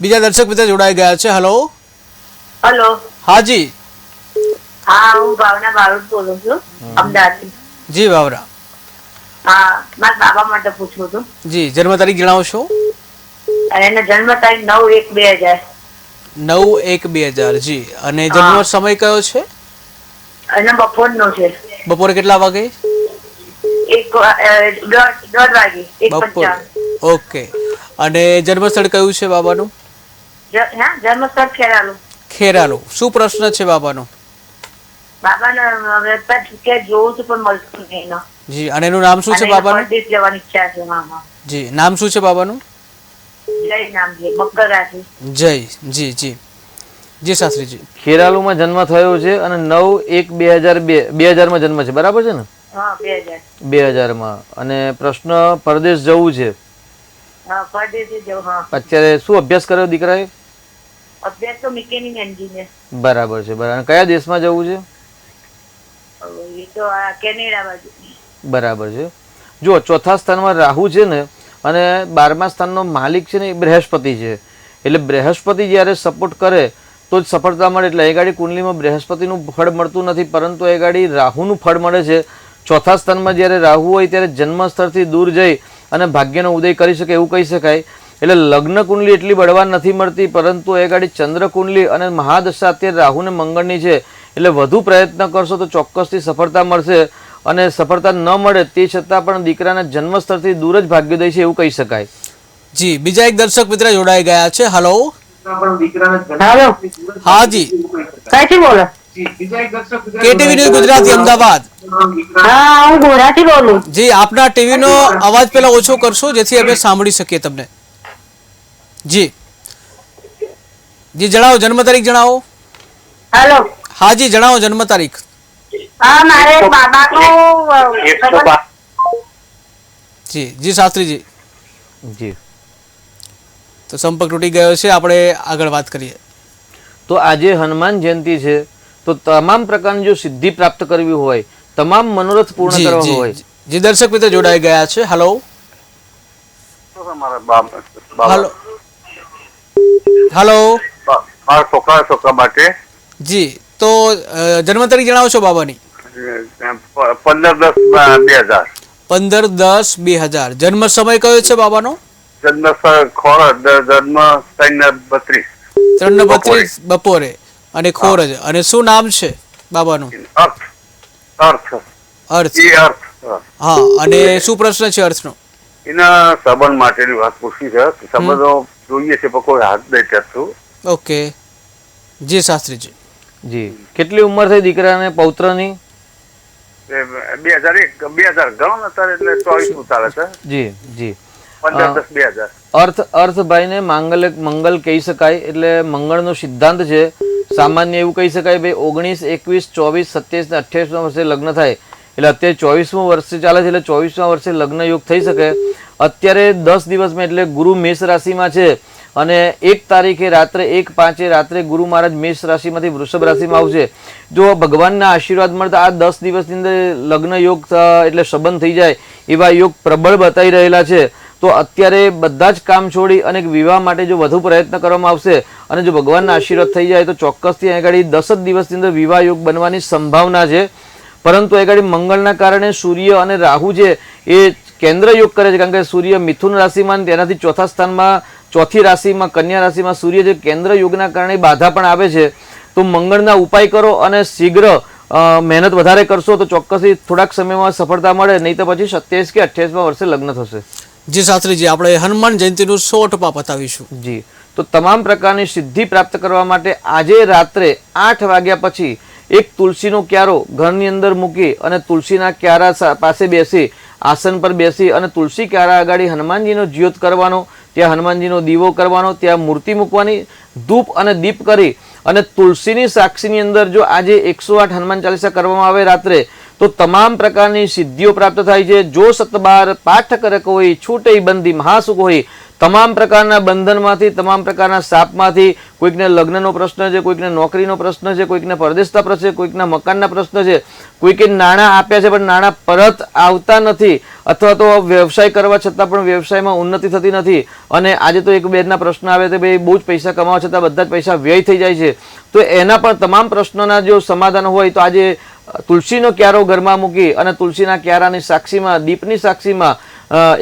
બીજા દર્શક મિત્ર જોડાઈ ગયા છે. Hello hello. હા જી. હા, હું ભાવના બારોટ બોલું છું, અમદાવાદ. જી ભાવના. હા, મારા બાબા માટે પૂછવું હતું. જી, જન્મ તારીખ જણાવશો? એનો જન્મ તારીખ 9/1/2000. 9/1/2000. જી, અને જન્મ સમય કયો છે? એનો બપોરનો છે. બપોરે કેટલા વાગે? 1:30 વાગે. 1:55. ઓકે. અને જન્મ સ્થળ કયું છે બાબાનું? જન્મ સ્થળ ખેરાલુ. ખેરાલુ. શું પ્રશ્ન છે બાબાનો? બાબાને કે જોઉં છું પણ મળતું નહીં. જી, અને એનું નામ શું છે બાબાનું? પરદેશ જવાની ઈચ્છા છે. જી, નામ શું છે બાબાનું? જય નામ છે મકરાજી. જય. જી જી જી શાસ્ત્રીજી. ખેરાલુમાં જન્મ થયો છે અને 9/1/2002 માં જન્મ છે, બરાબર છે ને? હા, 2000. 2000 માં. અને પ્રશ્ન પરદેશ જવું છે. હા, પરદેશ જવું. હા. અત્યારે શું અભ્યાસ કર્યો દીકરાએ? અભ્યાસ તો મિકેનિક એન્જિનિયર. બરાબર છે. બરાબર. કયા દેશમાં જવું છે? એ તો કેનેડા બાજુ. બરાબર છે. જો ચોથા સ્થાનમાં રાહુ છે ને અને 12મા સ્થાનનો માલિક છે ને એ બૃહસ્પતિ છે. એટલે બૃહસ્પતિ જ્યારે સપોર્ટ કરે તો જ સફળતા મળે. એટલે એ ગાડી કુંડલીમાં બૃહસ્પતિનું ફળ મળતું નથી, પરંતુ એ ગાડી રાહુનું ફળ મળે છે. ચોથા સ્થાનમાં જ્યારે રાહુ હોય ત્યારે જન્મ સ્થળથી દૂર જઈ અને ભાગ્યનો ઉદય કરી શકે એવું કહી શકાય. એટલે લગ્ન કુંડલી એટલી બળવાન નથી મળતી, પરંતુ એ ગાડી ચંદ્ર કુંડલી અને મહાદશા અત્યારે રાહુ ને મંગળની છે. એટલે વધુ પ્રયત્ન કરશો તો ચોક્કસથી સફળતા મળશે. અને સફળતા ન મળે તે છતાં પણ દીકરાના જન્મ સ્થળથી દૂર જ ભાગ્યોદય છે એવું કહી શકાય. જી, બીજા એક દર્શક મિત્ર જોડાઈ ગયા છે. હલો હા જી. કઈથી બોલો? KTV news Gujarati Ahmedabad. હા, હું ગોરાથી બોલું. જી, આપના ટીવી નો અવાજ પેલા ઓછો કરશો જેથી અમે સાંભળી શકીએ તમને. જી જી, જણાવો જન્મ તારીખ જણાવો. હેલો. હા જી, જણાવો જન્મ તારીખ. હા, મારે બાબાનું જી જી શાસ્ત્રીજી. જી, તો સંપર્ક તૂટી ગયો છે. આપણે આગળ વાત કરીએ. તો આજે હનુમાન જયંતિ છે, તો તમામ પ્રકારની જો સિદ્ધિ પ્રાપ્ત કરવી હોય, તમામ મનોરથ પૂર્ણ કરવા હોય. જે દર્શક મિત્ર જોડાઈ ગયા છે. Hello hello hello. મારા છોકરા માટે. જી, તો જન્મ તારીખ જણાવશો બાબાની? 15/10/2000. 15/10/2000. જન્મ સમય કયો છે બાબાનો? જન્મ ખોરજ. જન્મ 3:32. 3:32 બપોરે. અને ખોરજ. અને શું નામ છે બાબાનું? અર્થ. અર્થ. હા, અને શું પ્રશ્ન છે અર્થનો? એના સંબંધ માટેની વાત પૂછવી છે. સંબંધો જોઈએ છે પણ કોઈ હાથ નહીં કરતું. ઓકે જી શાસ્ત્રીજી. જી કેટલી ઉંમર થઈ દીકરાને પૌત્રની? 2001 ગણો ને અત્યારે એટલે 24 ચાલે છે. જી જી 15/10/2000. અર્થ ભાઈને મંગલ કહી શકાય. એટલે મંગળનો સિદ્ધાંત છે સામાન્ય એવું કહી શકાય ભાઈ 19, 21, 24, 27 ને 28 વર્ષે લગ્ન થાય. એટલે અત્યારે 24મું વર્ષે ચાલે છે એટલે 24મા વર્ષે લગ્ન યોગ થઈ શકે. અત્યારે 10 દિવસમાં એટલે ગુરુ મેષ રાશિમાં છે અને 1 તારીખે રાત્રે 1:05 રાત્રે ગુરુ મહારાજ મેષ રાશિમાંથી વૃષભ રાશિમાં આવશે. જો ભગવાનના આશીર્વાદ મળતા આ 10 દિવસની અંદર લગ્ન યોગ એટલે સંબંધ થઈ જાય એવા યોગ પ્રબળ બતાવી રહેલા છે. તો અત્યારે બધા જ કામ છોડી અને વિવાહ માટે જો વધુ પ્રયત્ન કરવામાં આવશે અને જો ભગવાનના આશીર્વાદ થઈ જાય તો ચોક્કસથી આગળ 10 જ દિવસની અંદર વિવાહ યોગ બનવાની સંભાવના છે. પરંતુ આગળ મંગળના કારણે સૂર્ય અને રાહુ છે એ કેન્દ્ર યોગ કરે છે. કારણ કે સૂર્ય મિથુન રાશિમાં તેનાથી ચોથા સ્થાનમાં ચોથી રાશિમાં કન્યા રાશિમાં સૂર્ય જે કેન્દ્ર યોગના કારણે બાધા પણ આવે છે. તો મંગળના ઉપાય કરો અને શીઘ્ર મહેનત વધારે કરશો તો ચોક્કસથી થોડાક સમયમાં સફળતા મળે. નહીં તો પછી 27 કે 28મા વર્ષે લગ્ન થશે. જી શાસ્ત્રીજી, આપણે હનુમાન જયંતિનું 100 ટપા બતાવીશું. જી, તો તમામ પ્રકારની સિદ્ધિ પ્રાપ્ત કરવા માટે આજે રાત્રે 8 વાગ્યા પછી એક તુલસીનો ક્યારો ઘરની અંદર મૂકી અને તુલસીના ક્યારા પાસે બેસી આસન પર બેસી અને તુલસી ક્યારા આગળ હનુમાનજીનો જ્યોત કરવાનો, ત્યાં હનુમાનજીનો દીવો કરવાનો, ત્યાં મૂર્તિ મૂકવાની, ધૂપ અને દીપ કરી અને તુલસીની સાક્ષીની અંદર જો આજે 108 હનુમાન ચાલીસા કરવામાં આવે રાત્રે તો તમામ પ્રકારની સિદ્ધિઓ પ્રાપ્ત થાય છે. જો સતબાર પાઠ કરે કોઈ છૂટે બંધી મહાસુખ હોય. તમામ પ્રકારના બંધનમાંથી, તમામ પ્રકારના સાપમાંથી, કોઈકને લગ્નનો પ્રશ્ન છે, કોઈકને નોકરીનો પ્રશ્ન છે, કોઈકને પરદેશતા પ્રશ્ન છે, કોઈકના મકાનના પ્રશ્ન છે, કોઈકે નાણાં આપ્યા છે પણ નાણાં પરત આવતા નથી, અથવા તો વ્યવસાય કરવા છતાં પણ વ્યવસાયમાં ઉન્નતિ થતી નથી અને આજે તો એક બેનના પ્રશ્ન આવે તો ભાઈ બહુ જ પૈસા કમાવા છતાં બધા જ પૈસા વ્યય થઈ જાય છે. તો એના પણ તમામ પ્રશ્નોના જો સમાધાન હોય તો આજે તુલસીનો ક્યારો ઘરમાં મૂકી અને તુલસીના ક્યારાની સાક્ષીમાં, દીપની સાક્ષીમાં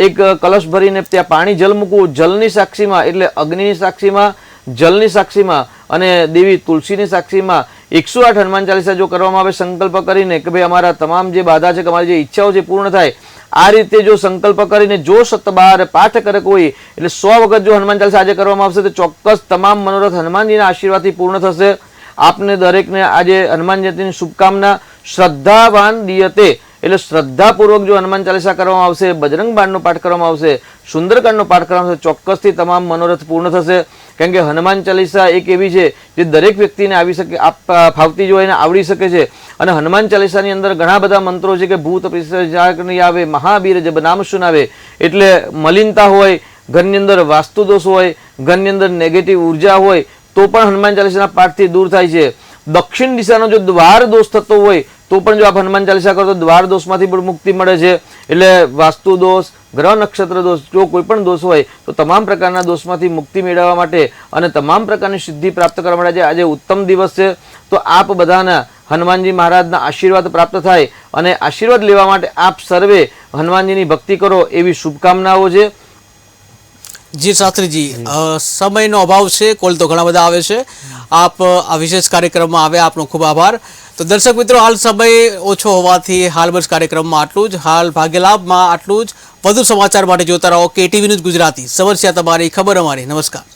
એક કલશ ભરીને ત્યાં પાણી જલ મૂકવું. જલની સાક્ષીમાં એટલે અગ્નિની સાક્ષીમાં, જલની સાક્ષીમાં અને દેવી તુલસીની સાક્ષીમાં 108 હનુમાન ચાલીસા જો કરવામાં આવે સંકલ્પ કરીને કે ભાઈ અમારા તમામ જે બાધા છે, અમારી જે ઈચ્છાઓ છે પૂર્ણ થાય. આ રીતે જો સંકલ્પ કરીને જો 112 પાઠ કરે કોઈ એટલે 100 વખત જો હનુમાન ચાલીસા આજે કરવામાં આવશે તો ચોક્કસ તમામ મનોરથ હનુમાનજીના આશીર્વાદથી પૂર્ણ થશે. આપને દરેકને આજે હનુમાન જયંતિની શુભકામના. શ્રદ્ધાવાન દિયતે એટલે શ્રદ્ધાપૂર્વક જો હનુમાન ચાલીસા કરવામાં આવશે, બજરંગ બાણનો પાઠ કરવામાં આવશે, સુંદરકાંડનો પાઠ કરવામાં આવશે, ચોક્કસથી તમામ મનોરથ પૂર્ણ થશે. કારણ કે હનુમાન ચાલીસા એક એવી છે જે દરેક વ્યક્તિને આવી શકે, ફાવતી જો એને આવડી શકે છે. અને હનુમાન ચાલીસાની અંદર ઘણા બધા મંત્રો છે કે ભૂત પિશાચ આવે, મહાવીર જબ નામ સુનાવે. એટલે મલિનતા હોય, ઘરની અંદર વાસ્તુ દોષ હોય, ઘરની અંદર નેગેટિવ ઉર્જા હોય તો પણ હનુમાન ચાલીસાના પાઠથી દૂર થાય છે. દક્ષિણ દિશાનો જો દ્વાર દોષ થતો હોય તો પણ જો આપ હનુમાન ચાલીસા કરો તો દ્વાર દોષમાંથી પણ મુક્તિ મળે છે. એટલે વાસ્તુ દોષ, ગ્રહ નક્ષત્ર દોષ, જો કોઈ પણ દોષ હોય તો તમામ પ્રકારના દોષમાંથી મુક્તિ મેળવવા માટે અને તમામ પ્રકારની સિદ્ધિ પ્રાપ્ત કરવા માટે આજે ઉત્તમ દિવસ છે. તો આપ બધાના હનુમાનજી મહારાજના આશીર્વાદ પ્રાપ્ત થાય અને આશીર્વાદ લેવા માટે આપ સર્વે હનુમાનજીની ભક્તિ કરો એવી શુભકામનાઓ છે. જી શાસ્ત્રીજી, સમયનો અભાવ છે, કોલ તો ઘણા બધા આવે છે. આપ આ વિશેષ કાર્યક્રમમાં આવ્યા, આપનો ખૂબ આભાર. તો દર્શક મિત્રો, હાલ સમય ઓછો હોવાથી હાલ બસ કાર્યક્રમમાં આટલું જ. હાલ ભાગ્યલાભમાં આટલું જ. વધુ સમાચાર માટે જોતા રહો KTV ન્યૂઝ ગુજરાતી. સમસ્યા તમારી, ખબર અમારી. નમસ્કાર.